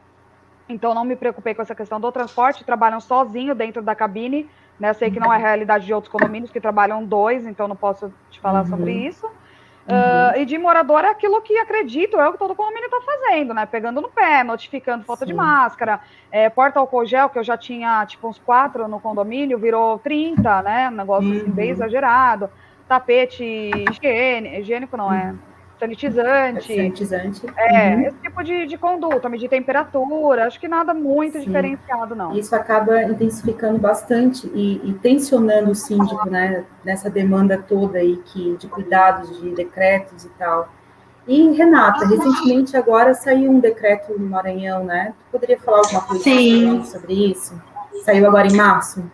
então não me preocupei com essa questão do transporte, trabalham sozinho dentro da cabine, né? Eu sei que não é a realidade de outros condomínios que trabalham 2, então não posso te falar sobre isso. E de morador é aquilo que acredito eu que todo condomínio está fazendo, né? Pegando no pé, notificando falta de máscara, porta álcool gel, que eu já tinha tipo uns 4 no condomínio, virou 30, né? Um negócio assim bem exagerado. Tapete higiênico não é? Sanitizante. Sanitizante. Esse tipo de conduta, medir temperatura, acho que nada muito diferenciado, não. Isso acaba intensificando bastante e tensionando o síndico, né, nessa demanda toda aí de cuidados, de decretos e tal. E, Renata, recentemente agora saiu um decreto no Maranhão, né? Tu poderia falar alguma coisa sobre isso? Saiu agora em março?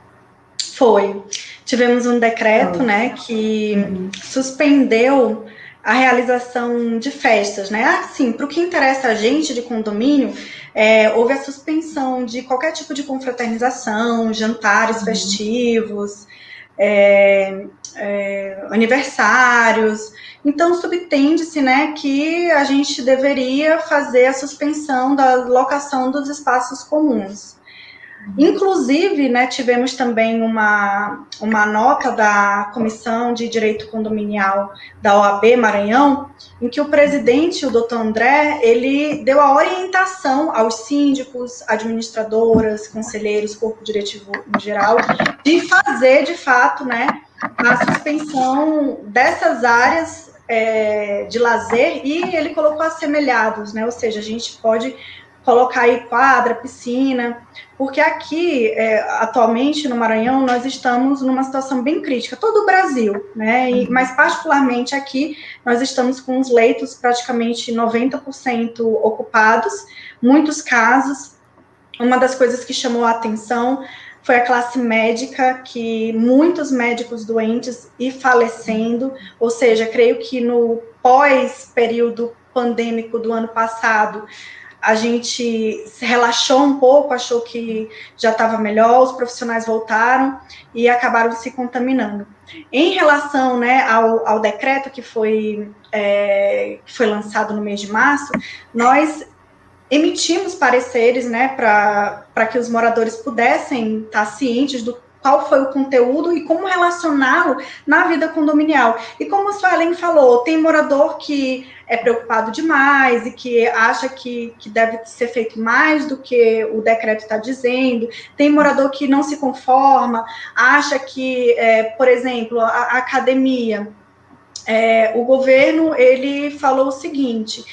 Foi. Tivemos um decreto, né, que suspendeu a realização de festas, né? Assim, para o que interessa a gente de condomínio, houve a suspensão de qualquer tipo de confraternização, jantares festivos, aniversários. Então, subtende-se, né, que a gente deveria fazer a suspensão da locação dos espaços comuns. Inclusive, né, tivemos também uma nota da Comissão de Direito Condominial da OAB Maranhão, em que o presidente, o doutor André, ele deu a orientação aos síndicos, administradoras, conselheiros, corpo diretivo em geral, de fazer, de fato, né, a suspensão dessas áreas de lazer, e ele colocou assemelhados, né, ou seja, a gente pode colocar aí quadra, piscina, porque aqui, atualmente, no Maranhão, nós estamos numa situação bem crítica, todo o Brasil, né, mas particularmente aqui, nós estamos com os leitos praticamente 90% ocupados, muitos casos. Uma das coisas que chamou a atenção foi a classe médica, que muitos médicos doentes e falecendo, ou seja, creio que no pós-período pandêmico do ano passado, a gente se relaxou um pouco, achou que já estava melhor, os profissionais voltaram e acabaram se contaminando. Em relação, né, ao decreto que foi lançado no mês de março, nós emitimos pareceres, né, para que os moradores pudessem estar cientes do qual foi o conteúdo e como relacioná-lo na vida condominial. E como a Suelen falou, tem morador que é preocupado demais e que acha que deve ser feito mais do que o decreto está dizendo, tem morador que não se conforma, acha que, por exemplo, a academia, o governo, ele falou o seguinte,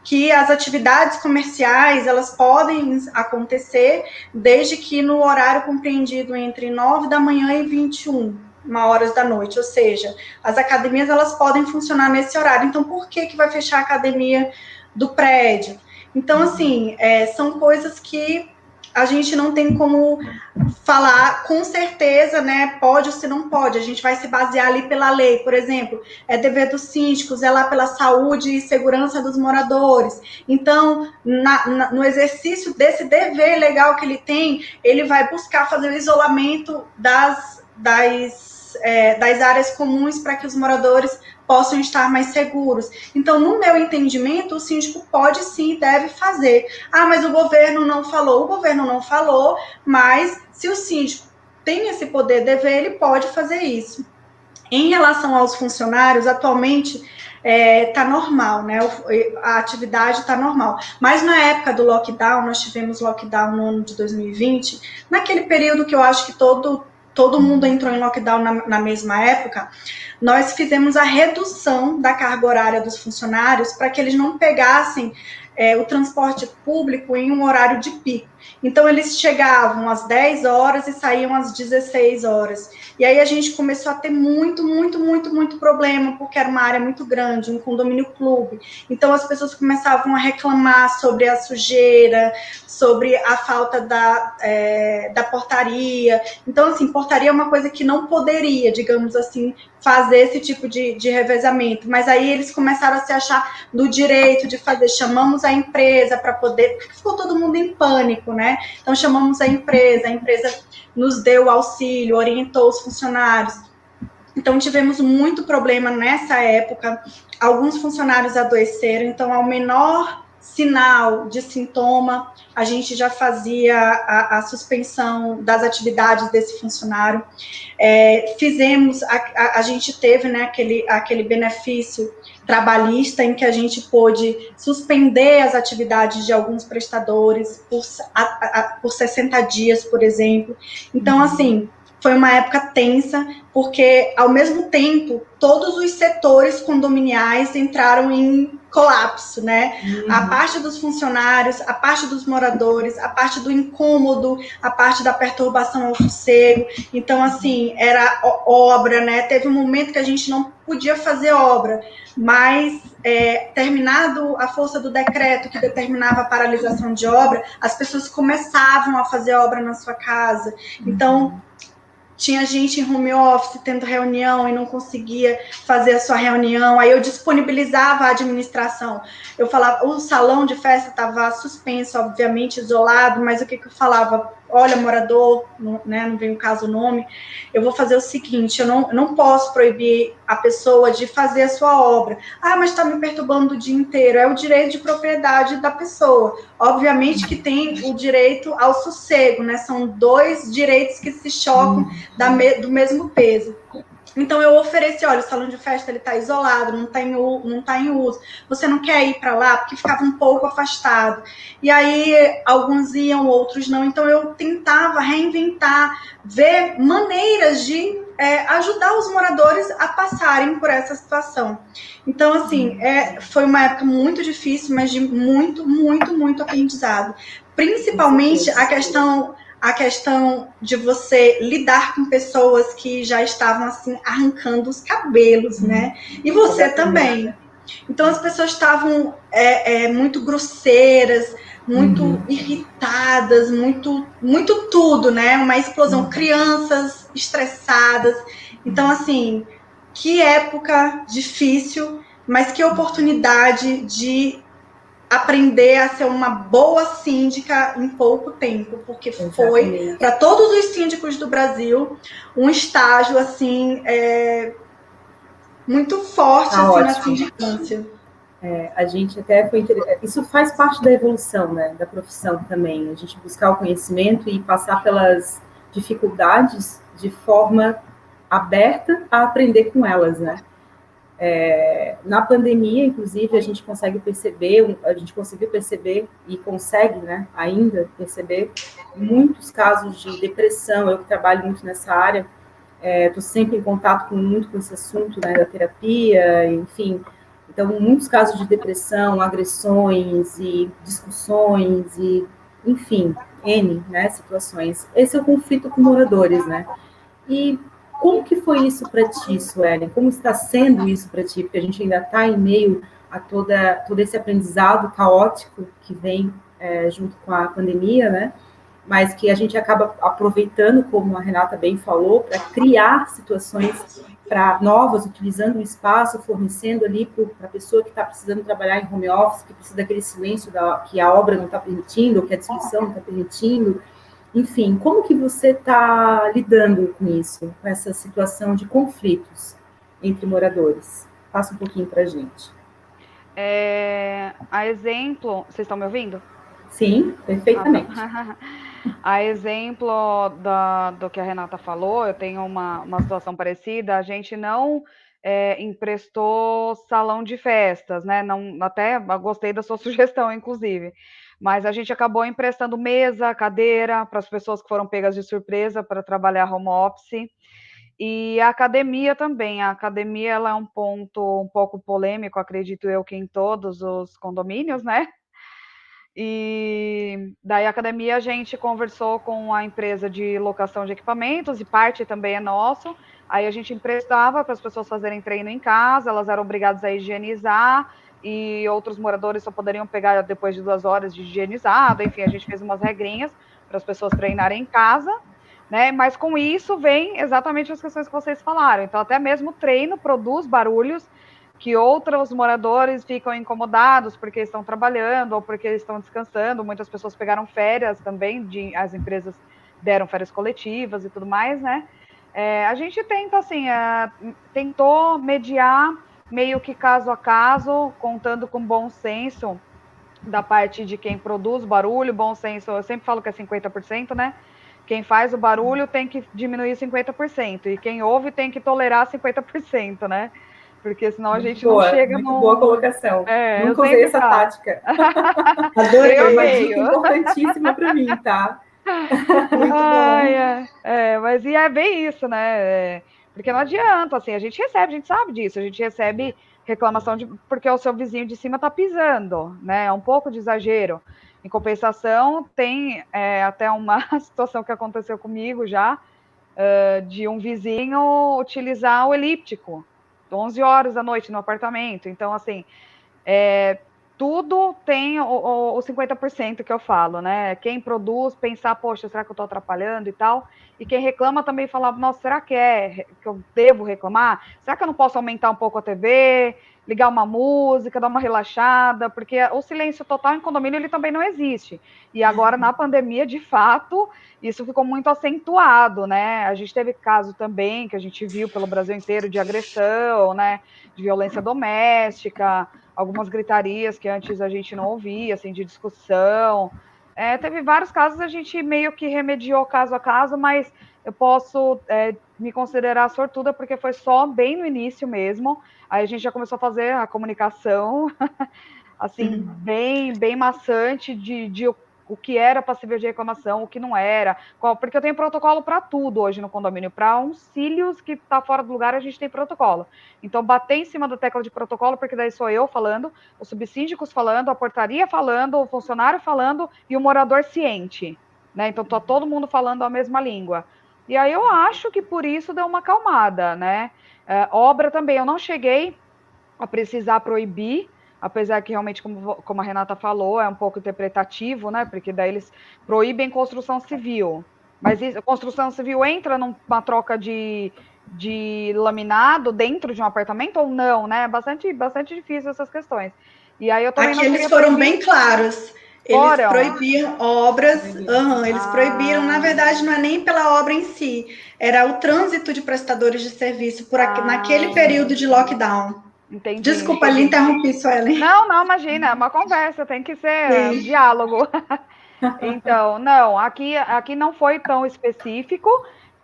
que as atividades comerciais, elas podem acontecer desde que no horário compreendido entre 9 da manhã e 21 horas da noite, ou seja, as academias, elas podem funcionar nesse horário. Então, por que vai fechar a academia do prédio? Então, assim, são coisas que a gente não tem como falar com certeza, né, pode ou se não pode, a gente vai se basear ali pela lei, por exemplo, é dever dos síndicos, lá pela saúde e segurança dos moradores, então, no exercício desse dever legal que ele tem, ele vai buscar fazer o isolamento das áreas comuns para que os moradores possam estar mais seguros. Então, no meu entendimento, o síndico pode sim e deve fazer. Ah, mas o governo não falou. O governo não falou, mas se o síndico tem esse poder dever, ele pode fazer isso. Em relação aos funcionários, atualmente está normal, né? A atividade está normal. Mas na época do lockdown, nós tivemos lockdown no ano de 2020, naquele período que eu acho que todo mundo entrou em lockdown na mesma época, nós fizemos a redução da carga horária dos funcionários para que eles não pegassem o transporte público em um horário de pico. Então, eles chegavam às 10 horas e saíam às 16 horas. E aí a gente começou a ter muito problema, porque era uma área muito grande, um condomínio clube. Então, as pessoas começavam a reclamar sobre a sujeira, sobre a falta da portaria. Então, assim, portaria é uma coisa que não poderia, digamos assim, fazer esse tipo de revezamento. Mas aí eles começaram a se achar no direito de fazer. Chamamos chamamos a empresa para poder, porque ficou todo mundo em pânico, né? Então chamamos a empresa nos deu auxílio, orientou os funcionários. Então tivemos muito problema nessa época, alguns funcionários adoeceram, então ao menor sinal de sintoma, a gente já fazia a suspensão das atividades desse funcionário. A gente teve, né, aquele benefício trabalhista em que a gente pôde suspender as atividades de alguns prestadores por 60 dias, por exemplo. Então, assim, foi uma época tensa, porque, ao mesmo tempo, todos os setores condominiais entraram em colapso, né? A parte dos funcionários, a parte dos moradores, a parte do incômodo, a parte da perturbação ao sossego. Então, assim, era obra, né? Teve um momento que a gente não podia fazer obra, mas terminado a força do decreto que determinava a paralisação de obra, as pessoas começavam a fazer obra na sua casa. Então, tinha gente em home office tendo reunião e não conseguia fazer a sua reunião, aí eu disponibilizava a administração. Eu falava, o salão de festa estava suspenso, obviamente, isolado, mas o que eu falava? Olha, morador, não vem o caso o nome, eu vou fazer o seguinte, eu não posso proibir a pessoa de fazer a sua obra. Ah, mas está me perturbando o dia inteiro. É o direito de propriedade da pessoa. Obviamente que tem o direito ao sossego, né? São dois direitos que se chocam do mesmo peso. Então eu ofereci, olha, o salão de festa ele está isolado, não tá em uso. Você não quer ir para lá porque ficava um pouco afastado. E aí alguns iam, outros não. Então eu tentava reinventar, ver maneiras de ajudar os moradores a passarem por essa situação. Então, assim, foi uma época muito difícil, mas de muito, muito, muito aprendizado. Principalmente a questão de você lidar com pessoas que já estavam, assim, arrancando os cabelos, né? E você também. Então, as pessoas estavam muito grosseiras, muito irritadas, muito, muito tudo, né? Uma explosão. Crianças estressadas. Então, assim, que época difícil, mas que oportunidade de aprender a ser uma boa síndica em pouco tempo, porque foi para todos os síndicos do Brasil um estágio assim muito forte assim, na sindicância. A gente até foi isso faz parte da evolução, né, da profissão também, a gente buscar o conhecimento e passar pelas dificuldades de forma aberta a aprender com elas, né? Na pandemia, inclusive, a gente conseguiu perceber e consegue, né, ainda perceber muitos casos de depressão. Eu que trabalho muito nessa área, estou sempre em contato muito com esse assunto, né, da terapia, enfim. Então, muitos casos de depressão, agressões e discussões e, enfim, né, situações. Esse é o conflito com moradores, né? E como que foi isso para ti, Suelen? Como está sendo isso para ti? Porque a gente ainda está em meio a todo esse aprendizado caótico que vem junto com a pandemia, né? Mas que a gente acaba aproveitando, como a Renata bem falou, para criar situações para novas, utilizando o espaço, fornecendo ali para a pessoa que está precisando trabalhar em home office, que precisa daquele silêncio que a obra não está permitindo, ou que a discussão não está permitindo. Enfim, como que você está lidando com isso, com essa situação de conflitos entre moradores? Passa um pouquinho para a gente. A exemplo... Vocês estão me ouvindo? Sim, perfeitamente. A exemplo do que a Renata falou, eu tenho uma situação parecida, a gente não emprestou salão de festas, né? Não, até gostei da sua sugestão, inclusive. Mas a gente acabou emprestando mesa, cadeira para as pessoas que foram pegas de surpresa para trabalhar home office. E a academia também. A academia ela é um ponto um pouco polêmico, acredito eu, que em todos os condomínios, né? E daí a academia a gente conversou com a empresa de locação de equipamentos, e parte também é nosso. Aí a gente emprestava para as pessoas fazerem treino em casa, elas eram obrigadas a higienizar, e outros moradores só poderiam pegar depois de 2 horas de higienizado. Enfim, a gente fez umas regrinhas para as pessoas treinarem em casa, né? Mas com isso vem exatamente as questões que vocês falaram. Então, até mesmo o treino produz barulhos que outros moradores ficam incomodados porque estão trabalhando ou porque estão descansando. Muitas pessoas pegaram férias também, as empresas deram férias coletivas e tudo mais, né? A gente tenta, assim, tentou mediar meio que caso a caso, contando com bom senso da parte de quem produz barulho, bom senso, eu sempre falo que é 50%, né? Quem faz o barulho tem que diminuir 50%, e quem ouve tem que tolerar 50%, né? Porque senão a gente não chega muito boa colocação. Nunca usei essa tática. Adorei. É uma dica importantíssima para mim, tá? Muito bom. Mas é bem isso, né? Porque não adianta, assim, a gente sabe disso, a gente recebe reclamação porque o seu vizinho de cima está pisando, né? É um pouco de exagero. Em compensação, tem até uma situação que aconteceu comigo já, de um vizinho utilizar o elíptico 11 horas da noite no apartamento. Então, assim, tudo tem o 50% que eu falo, né? Quem produz, pensar, poxa, será que eu estou atrapalhando e tal? E quem reclama também fala, nossa, será que eu devo reclamar? Será que eu não posso aumentar um pouco a TV, ligar uma música, dar uma relaxada? Porque o silêncio total em condomínio, ele também não existe. E agora, na pandemia, de fato, isso ficou muito acentuado, né? A gente teve caso também, que a gente viu pelo Brasil inteiro, de agressão, né? De violência doméstica, algumas gritarias que antes a gente não ouvia, assim, de discussão. Teve vários casos, a gente meio que remediou caso a caso, mas eu posso me considerar sortuda porque foi só bem no início mesmo. Aí a gente já começou a fazer a comunicação, assim, bem maçante de o que era passível de reclamação, o que não era, porque eu tenho protocolo para tudo hoje no condomínio, para uns cílios que está fora do lugar, a gente tem protocolo. Então, bater em cima da tecla de protocolo, porque daí sou eu falando, os subsíndicos falando, a portaria falando, o funcionário falando e o morador ciente, né? Então, tá todo mundo falando a mesma língua. E aí eu acho que por isso deu uma acalmada, né? Obra também, eu não cheguei a precisar proibir, apesar que realmente, como a Renata falou, é um pouco interpretativo, né? Porque daí eles proíbem construção civil. Mas a construção civil entra numa troca de laminado dentro de um apartamento ou não, né? Bastante difícil essas questões. E aí eu também Aqui eles foram bem claros. Eles proibiram obras, eles proibiram, na verdade, não é nem pela obra em si, era o trânsito de prestadores de serviço naquele período de lockdown. Entendi. Desculpa, lhe interrompi, Suelen. Não, imagina, é uma conversa, tem que ser um diálogo. Então, não, aqui não foi tão específico,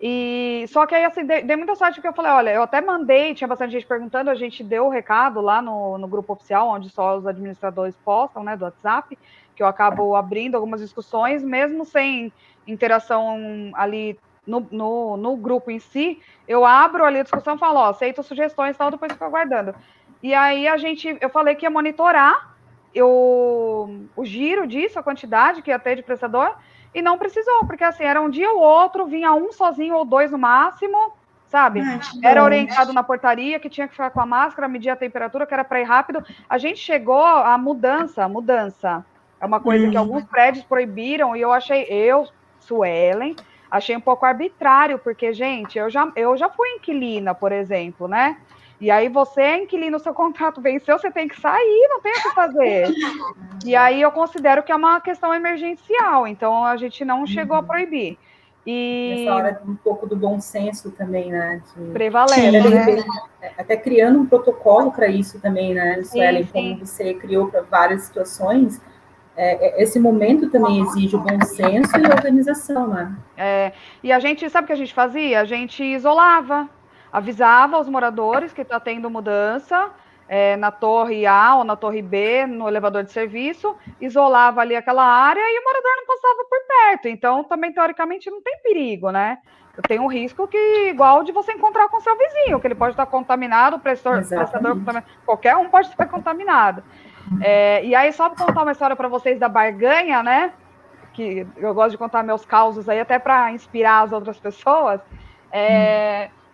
e só que aí, assim, dei muita sorte, porque eu falei, olha, eu até mandei, tinha bastante gente perguntando, a gente deu o recado lá no grupo oficial, onde só os administradores postam, né, do WhatsApp, que eu acabo abrindo algumas discussões, mesmo sem interação ali no grupo em si, eu abro ali a discussão e falo, aceito sugestões e tal, depois fico aguardando. E aí eu falei que ia monitorar o giro disso, a quantidade que ia ter de prestador, e não precisou, porque assim, era um dia ou outro, vinha um sozinho ou dois no máximo, sabe? Era orientado na portaria que tinha que ficar com a máscara, medir a temperatura, que era para ir rápido. A gente chegou à mudança. É uma coisa que alguns prédios proibiram, e Suelen, achei um pouco arbitrário, porque, gente, eu já fui inquilina, por exemplo, né? E aí você é inquilino, o seu contrato venceu, você tem que sair, não tem o que fazer. E aí eu considero que é uma questão emergencial, então a gente não chegou a proibir. E nessa hora, um pouco do bom senso também, né? Prevalece, né? Até criando um protocolo para isso também, né, Suelen? Como você criou para várias situações, esse momento também exige o bom senso e a organização, né? E a gente, sabe o que a gente fazia? A gente isolava, avisava os moradores que está tendo mudança na torre A ou na torre B, no elevador de serviço, isolava ali aquela área e o morador não passava por perto. Então, também, teoricamente, não tem perigo, né? Eu tenho um risco igual de você encontrar com seu vizinho, que ele pode estar contaminado, o prestador, qualquer um pode estar contaminado. E aí, só para contar uma história para vocês da barganha, né? Que eu gosto de contar meus causos aí, até para inspirar as outras pessoas.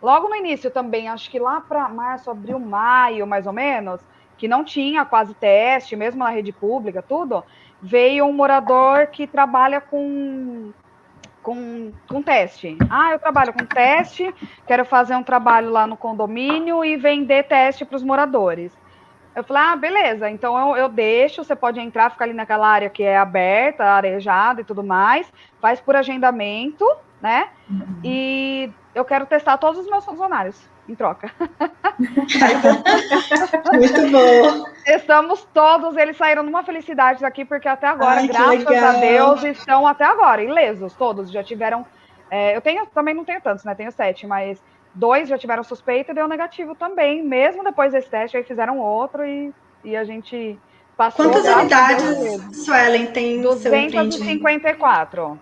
Logo no início também, acho que lá para março, abril, maio, mais ou menos, que não tinha quase teste, mesmo na rede pública, tudo, veio um morador que trabalha com com teste. Eu trabalho com teste, quero fazer um trabalho lá no condomínio e vender teste para os moradores. Eu falei, beleza, então eu deixo, você pode entrar, ficar ali naquela área que é aberta, arejada e tudo mais, faz por agendamento, né? E eu quero testar todos os meus funcionários em troca. Muito bom. Testamos todos, eles saíram numa felicidade daqui, porque até agora, graças a Deus, estão até agora ilesos, todos já tiveram. Também não tenho tantos, né? Tenho 7, mas 2 já tiveram suspeita e deu negativo também. Mesmo depois desse teste, aí fizeram outro e a gente passou. Quantas unidades, Suelen, tem 254.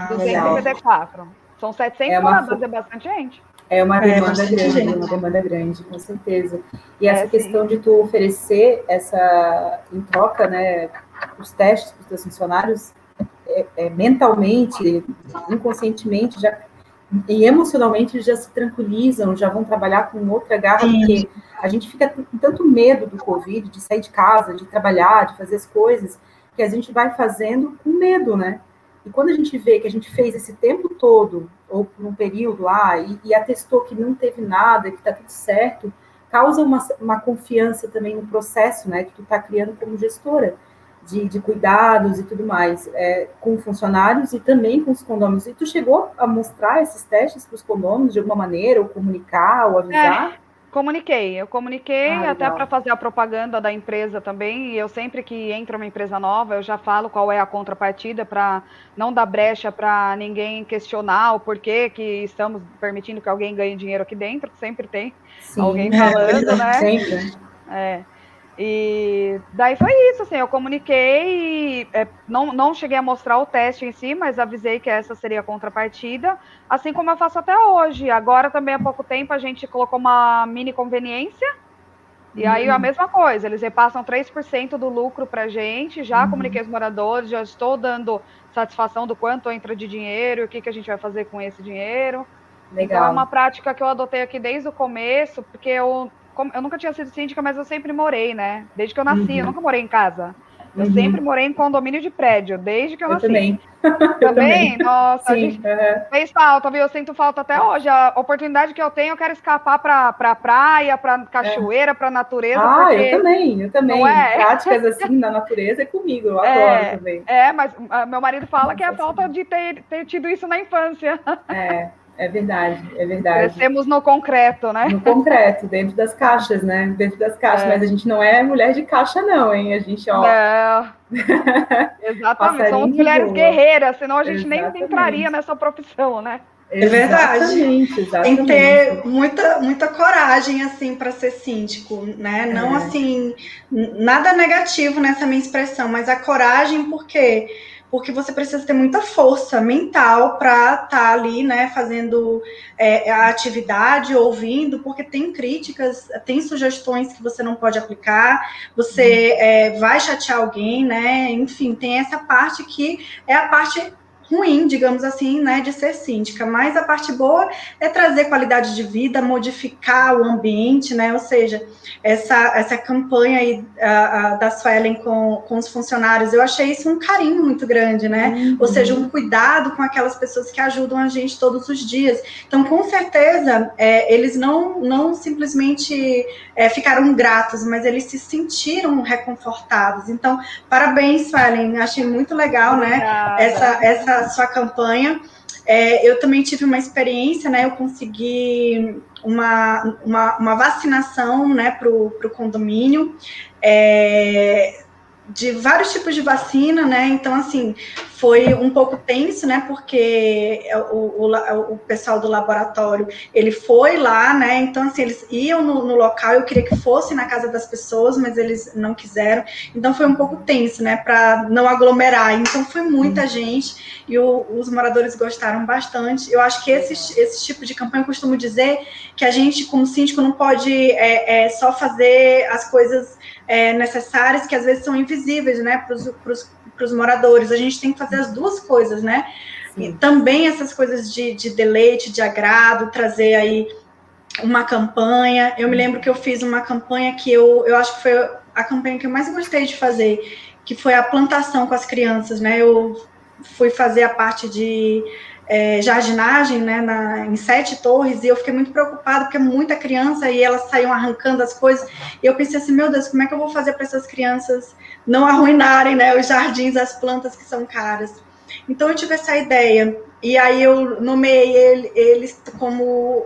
254. São 700 moradores, é bastante gente. É uma demanda grande, uma demanda grande, com certeza. E essa questão de tu oferecer em troca, né, os testes para os teus funcionários, mentalmente, inconscientemente, e emocionalmente já se tranquilizam, já vão trabalhar com outra garra, porque a gente fica com tanto medo do Covid, de sair de casa, de trabalhar, de fazer as coisas, que a gente vai fazendo com medo, né? E quando a gente vê que a gente fez esse tempo todo, ou por um período lá, e atestou que não teve nada, que está tudo certo, causa uma confiança também no processo, né, que tu está criando como gestora, de cuidados e tudo mais, com funcionários e também com os condôminos. E tu chegou a mostrar esses testes para os condôminos de alguma maneira, ou comunicar, ou avisar? Eu comuniquei até para fazer a propaganda da empresa também, e eu sempre que entra uma empresa nova, eu já falo qual é a contrapartida para não dar brecha para ninguém questionar o porquê que estamos permitindo que alguém ganhe dinheiro aqui dentro, sempre tem alguém falando, né? Sempre. E daí foi isso, assim, eu comuniquei, não cheguei a mostrar o teste em si, mas avisei que essa seria a contrapartida, assim como eu faço até hoje. Agora também há pouco tempo a gente colocou uma mini conveniência, e aí a mesma coisa, eles repassam 3% do lucro para a gente, já comuniquei os moradores, já estou dando satisfação do quanto entra de dinheiro, o que a gente vai fazer com esse dinheiro. Legal. Então é uma prática que eu adotei aqui desde o começo, porque eu nunca tinha sido síndica, mas eu sempre morei, né? Desde que eu nasci, eu nunca morei em casa. Eu sempre morei em condomínio de prédio, desde que eu nasci. Também. Também? Nossa, sim, a gente fez falta, viu? Eu sinto falta até hoje. A oportunidade que eu tenho, eu quero escapar para praia, para cachoeira, para natureza. Eu também. Práticas assim na natureza é comigo, eu adoro também. Mas meu marido fala que é a falta de ter tido isso na infância. É verdade. Crescemos no concreto, né? No concreto, dentro das caixas, né? Mas a gente não é mulher de caixa, não, hein? A gente, Não. Exatamente, somos mulheres guerreiras, senão a gente nem entraria nessa profissão, né? É verdade. Exatamente. Tem que ter muita coragem, assim, para ser síndico, né? Não, assim, nada negativo nessa minha expressão, mas a coragem, por quê? Porque você precisa ter muita força mental para estar ali, né, fazendo a atividade, ouvindo, porque tem críticas, tem sugestões que você não pode aplicar, você vai chatear alguém, né, enfim, tem essa parte que é a parte ruim, digamos assim, né, de ser síndica, mas a parte boa é trazer qualidade de vida, modificar o ambiente, né, ou seja, essa campanha aí da Suelen com os funcionários, eu achei isso um carinho muito grande, né, ou seja, um cuidado com aquelas pessoas que ajudam a gente todos os dias, então, com certeza, eles não simplesmente ficaram gratos, mas eles se sentiram reconfortados, então, parabéns, Suelen, achei muito legal, Obrigada. né, essa sua campanha. Eu também tive uma experiência, né? Eu consegui uma vacinação, né, para o condomínio, de vários tipos de vacina, né? Então, assim, foi um pouco tenso, né? Porque o pessoal do laboratório, ele foi lá, né? Então, assim, eles iam no local, eu queria que fosse na casa das pessoas, mas eles não quiseram. Então, foi um pouco tenso, né? Para não aglomerar. Então, foi muita gente e os moradores gostaram bastante. Eu acho que esse tipo de campanha, eu costumo dizer que a gente, como síndico, não pode só fazer as coisas necessárias, que às vezes são invisíveis, né, para os moradores. A gente tem que fazer as duas coisas, né? E também essas coisas de deleite, de agrado, trazer aí uma campanha. Eu me lembro que eu fiz uma campanha que eu acho que foi a campanha que eu mais gostei de fazer, que foi a plantação com as crianças, né? Eu fui fazer a parte de jardinagem, né, em 7 torres, e eu fiquei muito preocupada, porque é muita criança, e elas saíam arrancando as coisas, e eu pensei assim, meu Deus, como é que eu vou fazer para essas crianças não arruinarem, né, os jardins, as plantas que são caras? Então eu tive essa ideia, e aí eu nomeei eles como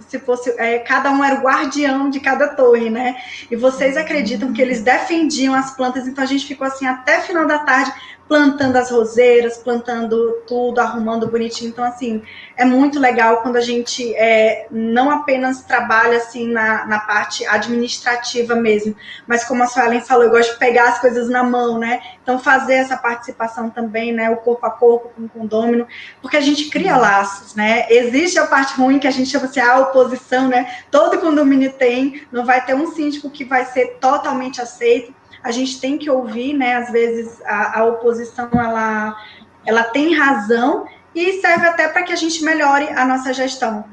se fosse, cada um era o guardião de cada torre, né? E vocês acreditam que eles defendiam as plantas, então a gente ficou assim até final da tarde plantando as roseiras, plantando tudo, arrumando bonitinho. Então, assim, é muito legal quando a gente não apenas trabalha assim na parte administrativa mesmo, mas como a Suelen falou, eu gosto de pegar as coisas na mão, né? Então, fazer essa participação também, né? O corpo a corpo com o condômino, porque a gente cria laços, né? Existe a parte ruim que a gente chama assim, a oposição, né? Todo condomínio tem, não vai ter um síndico que vai ser totalmente aceito. A gente tem que ouvir, né? Às vezes a oposição ela tem razão e serve até para que a gente melhore a nossa gestão.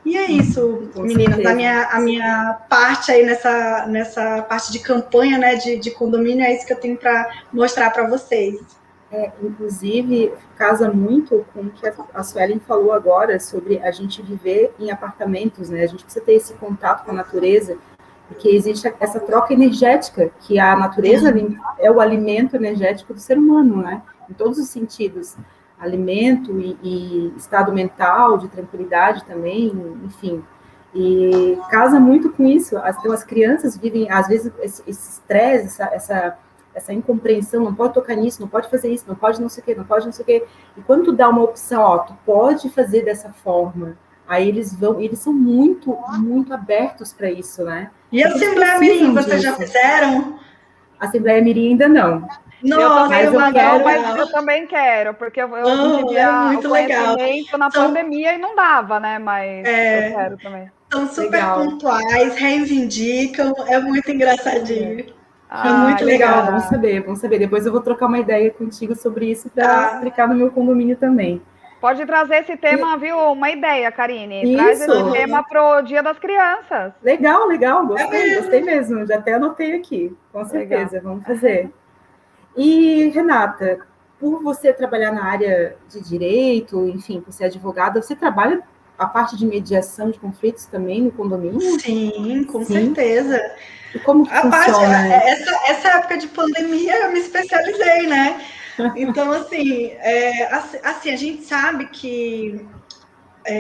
E é isso, meninas. A minha parte aí nessa parte de campanha, né? De condomínio, é isso que eu tenho para mostrar para vocês. Inclusive, casa muito com o que a Suelen falou agora sobre a gente viver em apartamentos, né? A gente precisa ter esse contato com a natureza, porque existe essa troca energética, que a natureza é o alimento energético do ser humano, né? Em todos os sentidos. Alimento e estado mental, de tranquilidade também, enfim. E casa muito com isso. Então, as crianças vivem, às vezes, esse estresse, essa incompreensão, não pode tocar nisso, não pode fazer isso, não pode não sei o quê, não pode não sei o quê. E quando tu dá uma opção, ó, tu pode fazer dessa forma, aí eles são muito, muito abertos para isso, né? E a Assembleia Mirim, vocês já fizeram? A Assembleia Mirim ainda não. Nossa, eu também quero, porque eu dividi muito o conhecimento na pandemia e não dava, né? Mas eu quero também. São super pontuais, reivindicam, é muito engraçadinho. É muito legal. Vamos saber. Depois eu vou trocar uma ideia contigo sobre isso para explicar no meu condomínio também. Pode trazer esse tema, viu? Uma ideia, Karine. Traz esse tema para o Dia das Crianças. Legal. Gostei mesmo. Já até anotei aqui. Com certeza, vamos fazer. E, Renata, por você trabalhar na área de direito, enfim, por ser advogada, você trabalha a parte de mediação de conflitos também no condomínio? Sim, com certeza. E como que funciona? Essa época de pandemia eu me especializei, né? Então, assim, a gente sabe que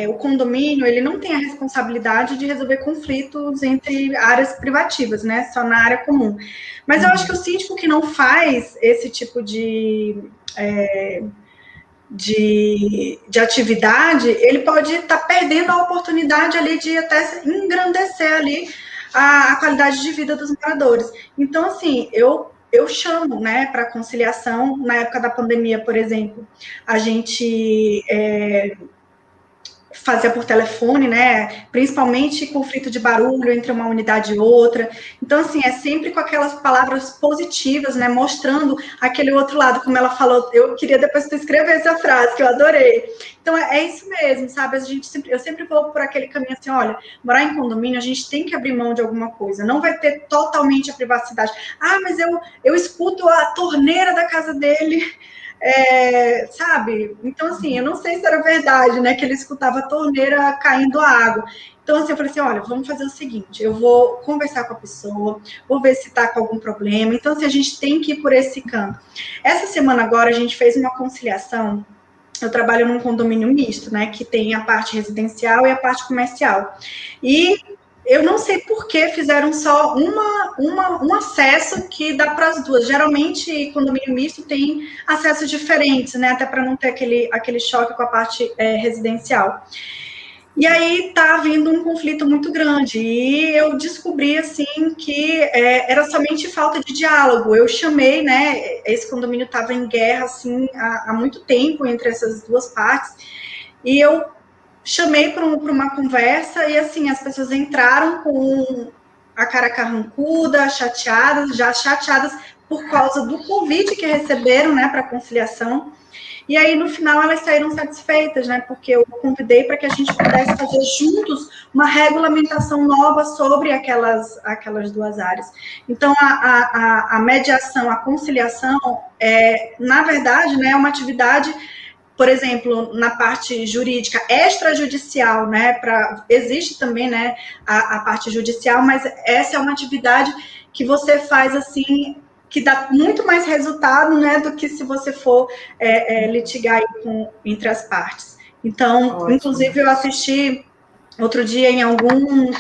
o condomínio ele não tem a responsabilidade de resolver conflitos entre áreas privativas, né? Só na área comum. Mas eu acho que o síndico que não faz esse tipo de atividade, ele pode estar perdendo a oportunidade ali de até engrandecer ali a qualidade de vida dos moradores. Então, assim, eu chamo, né, para conciliação. Na época da pandemia, por exemplo, a gente fazia por telefone, né? Principalmente conflito de barulho entre uma unidade e outra. Então, assim, é sempre com aquelas palavras positivas, né? Mostrando aquele outro lado, como ela falou. Eu queria depois tu escrever essa frase, que eu adorei. Então, é isso mesmo, sabe? Eu sempre vou por aquele caminho assim, olha, morar em condomínio, a gente tem que abrir mão de alguma coisa. Não vai ter totalmente a privacidade. Ah, mas eu escuto a torneira da casa dele... sabe? Então, assim, eu não sei se era verdade, né? Que ele escutava a torneira caindo a água. Então, assim, eu falei assim, olha, vamos fazer o seguinte, eu vou conversar com a pessoa, vou ver se tá com algum problema. Então, assim, a gente tem que ir por esse canto. Essa semana agora, a gente fez uma conciliação. Eu trabalho num condomínio misto, né? Que tem a parte residencial e a parte comercial. E eu não sei por que fizeram só um acesso que dá para as duas. Geralmente, condomínio misto tem acessos diferentes, né? Até para não ter aquele choque com a parte residencial. E aí tá havendo um conflito muito grande. E eu descobri, assim, que era somente falta de diálogo. Eu chamei, né? Esse condomínio estava em guerra, assim, há muito tempo entre essas duas partes. E eu chamei para uma conversa e, assim, as pessoas entraram com a cara carrancuda, chateadas por causa do convite que receberam, né, para conciliação. E aí, no final, elas saíram satisfeitas, né? Porque eu convidei para que a gente pudesse fazer juntos uma regulamentação nova sobre aquelas 2 áreas. Então, a mediação, a conciliação, na verdade, né, é uma atividade, por exemplo, na parte jurídica extrajudicial, né? Existe também, né, a parte judicial, mas essa é uma atividade que você faz assim, que dá muito mais resultado, né, do que se você for litigar aí entre as partes. Então, ótimo. Inclusive, eu assisti outro dia em algum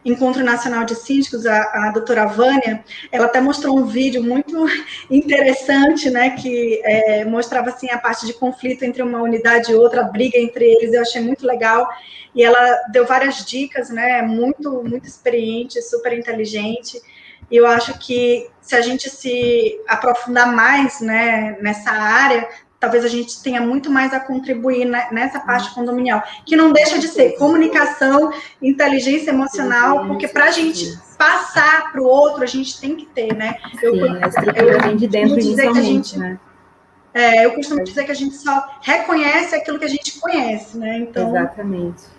encontro nacional de síndicos, a doutora Vânia, ela até mostrou um vídeo muito interessante, né, que mostrava assim a parte de conflito entre uma unidade e outra, a briga entre eles, eu achei muito legal, e ela deu várias dicas, né, muito, muito experiente, super inteligente, e eu acho que se a gente se aprofundar mais, né, nessa área, talvez a gente tenha muito mais a contribuir nessa parte condominial, que não deixa de ser comunicação, inteligência emocional, porque para a gente passar para o outro, a gente tem que ter, né? A estrutura vem de dentro inicialmente, né? Eu costumo dizer que a gente só reconhece aquilo que a gente conhece, né? Então, exatamente.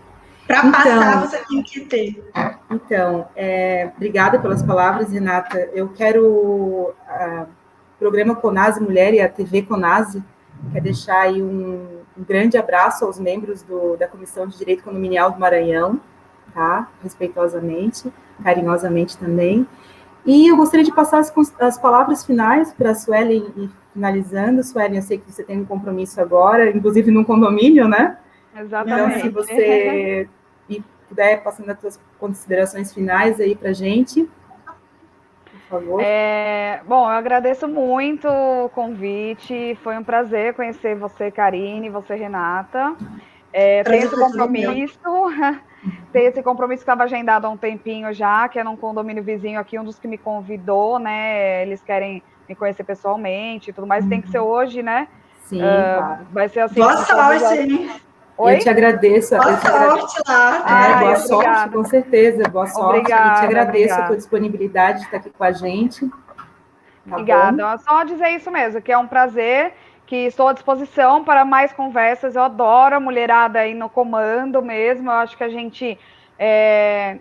Para passar, você tem que ter. Então, obrigada pelas palavras, Renata. Eu quero o programa Conase Mulher e a TV Conase quer deixar aí um grande abraço aos membros da Comissão de Direito Condominial do Maranhão, tá? Respeitosamente, carinhosamente também. E eu gostaria de passar as palavras finais para a Suelen, e finalizando. Suelen, eu sei que você tem um compromisso agora, inclusive num condomínio, né? Exatamente. Então, se você puder, passando as suas considerações finais aí para a gente. Por favor. Bom, eu agradeço muito o convite, foi um prazer conhecer você, Karine, você, Renata. Tenho esse compromisso, que estava agendado há um tempinho já, que é num condomínio vizinho aqui, um dos que me convidou, né? Eles querem me conhecer pessoalmente e tudo mais, tem que ser hoje, né? Sim, claro. Vai ser assim. Boa sorte! Oi? Eu te agradeço. Boa sorte lá. Boa sorte, com certeza. Boa sorte. Obrigada, e te agradeço a tua disponibilidade de estar aqui com a gente. Tá obrigada. Bom? Só dizer isso mesmo, que é um prazer, que estou à disposição para mais conversas. Eu adoro a mulherada aí no comando mesmo. Eu acho que a gente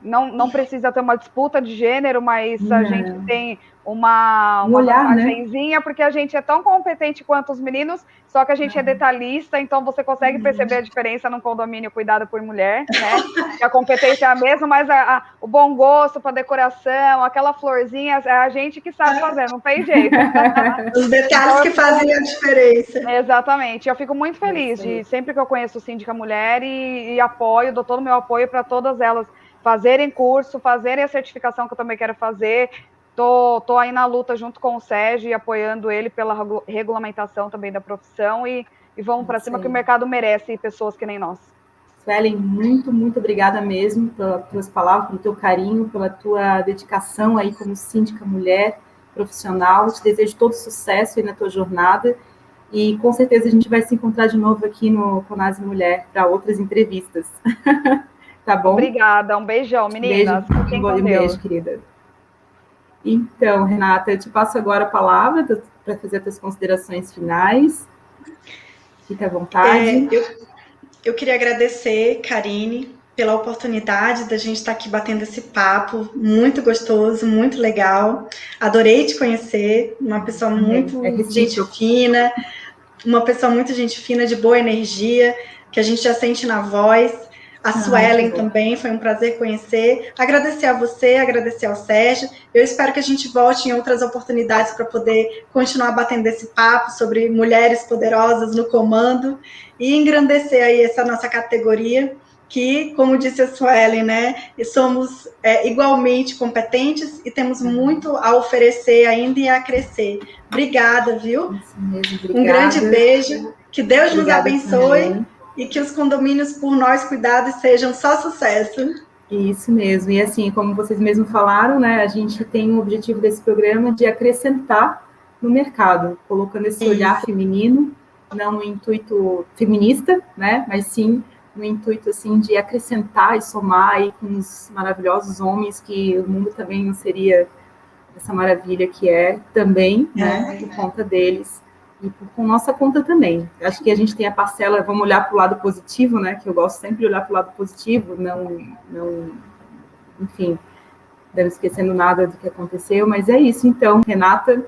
não precisa ter uma disputa de gênero, mas a gente tem uma vantagenzinha, né? Porque a gente é tão competente quanto os meninos, só que a gente é detalhista, então você consegue perceber a diferença num condomínio cuidado por mulher, né? Que a competência é a mesma, mas o bom gosto para decoração, aquela florzinha, é a gente que sabe fazer, não tem jeito. Os detalhes então, que fazem a diferença. Exatamente. Eu fico muito feliz de sempre que eu conheço Síndica Mulher e apoio, dou todo o meu apoio para todas elas fazerem curso, fazerem a certificação que eu também quero fazer. Tô aí na luta junto com o Sérgio e apoiando ele pela regulamentação também da profissão e vamos para cima que o mercado merece pessoas que nem nós. Suelen, muito, muito obrigada mesmo pelas tuas palavras, pelo teu carinho, pela tua dedicação aí como síndica mulher profissional. Eu te desejo todo sucesso aí na tua jornada e com certeza a gente vai se encontrar de novo aqui no Conase Mulher para outras entrevistas. Tá bom? Obrigada, um beijão, meninas. Um beijo, querida. Então, Renata, eu te passo agora a palavra para fazer as tuas considerações finais. Fique à vontade. Eu queria agradecer, Karine, pela oportunidade da gente estar aqui batendo esse papo, muito gostoso, muito legal. Adorei te conhecer, uma pessoa muito gente fina, uma pessoa muito gente fina, de boa energia, que a gente já sente na voz. A Suelen também, foi um prazer conhecer. Agradecer a você, agradecer ao Sérgio. Eu espero que a gente volte em outras oportunidades para poder continuar batendo esse papo sobre mulheres poderosas no comando e engrandecer aí essa nossa categoria, que, como disse a Suelen, né, somos igualmente competentes e temos muito a oferecer ainda e a crescer. Obrigada, viu? Obrigada. Um grande beijo. Que Deus nos abençoe. Também. E que os condomínios por nós cuidados sejam só sucesso. Isso mesmo. E assim, como vocês mesmos falaram, né, a gente tem o objetivo desse programa de acrescentar no mercado, colocando esse olhar feminino, não no intuito feminista, né, mas sim no intuito assim de acrescentar e somar aí com os maravilhosos homens, que o mundo também não seria essa maravilha que é também, né, por conta deles. e com nossa conta também. Acho que a gente tem a parcela, vamos olhar para o lado positivo, né? Que eu gosto sempre de olhar para o lado positivo, não, enfim, não esquecendo nada do que aconteceu, mas é isso. Então, Renata,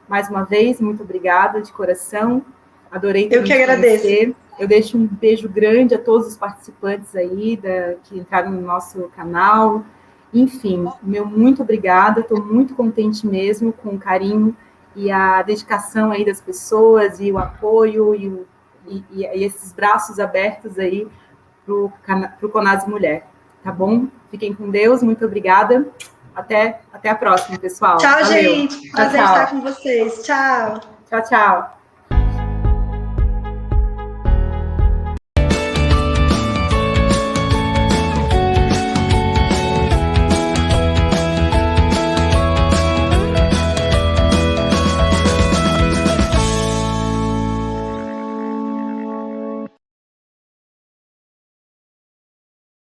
mais uma vez, muito obrigada de coração. Adorei Eu que agradeço. Conhecer. Eu deixo um beijo grande a todos os participantes aí que entraram no nosso canal. Enfim, meu muito obrigada. Estou muito contente mesmo com o carinho e a dedicação aí das pessoas e o apoio e esses braços abertos aí para o CONASE Mulher. Tá bom? Fiquem com Deus. Muito obrigada. Até a próxima, pessoal. Tchau, Valeu. gente. Prazer estar com vocês. Tchau. Tchau, tchau.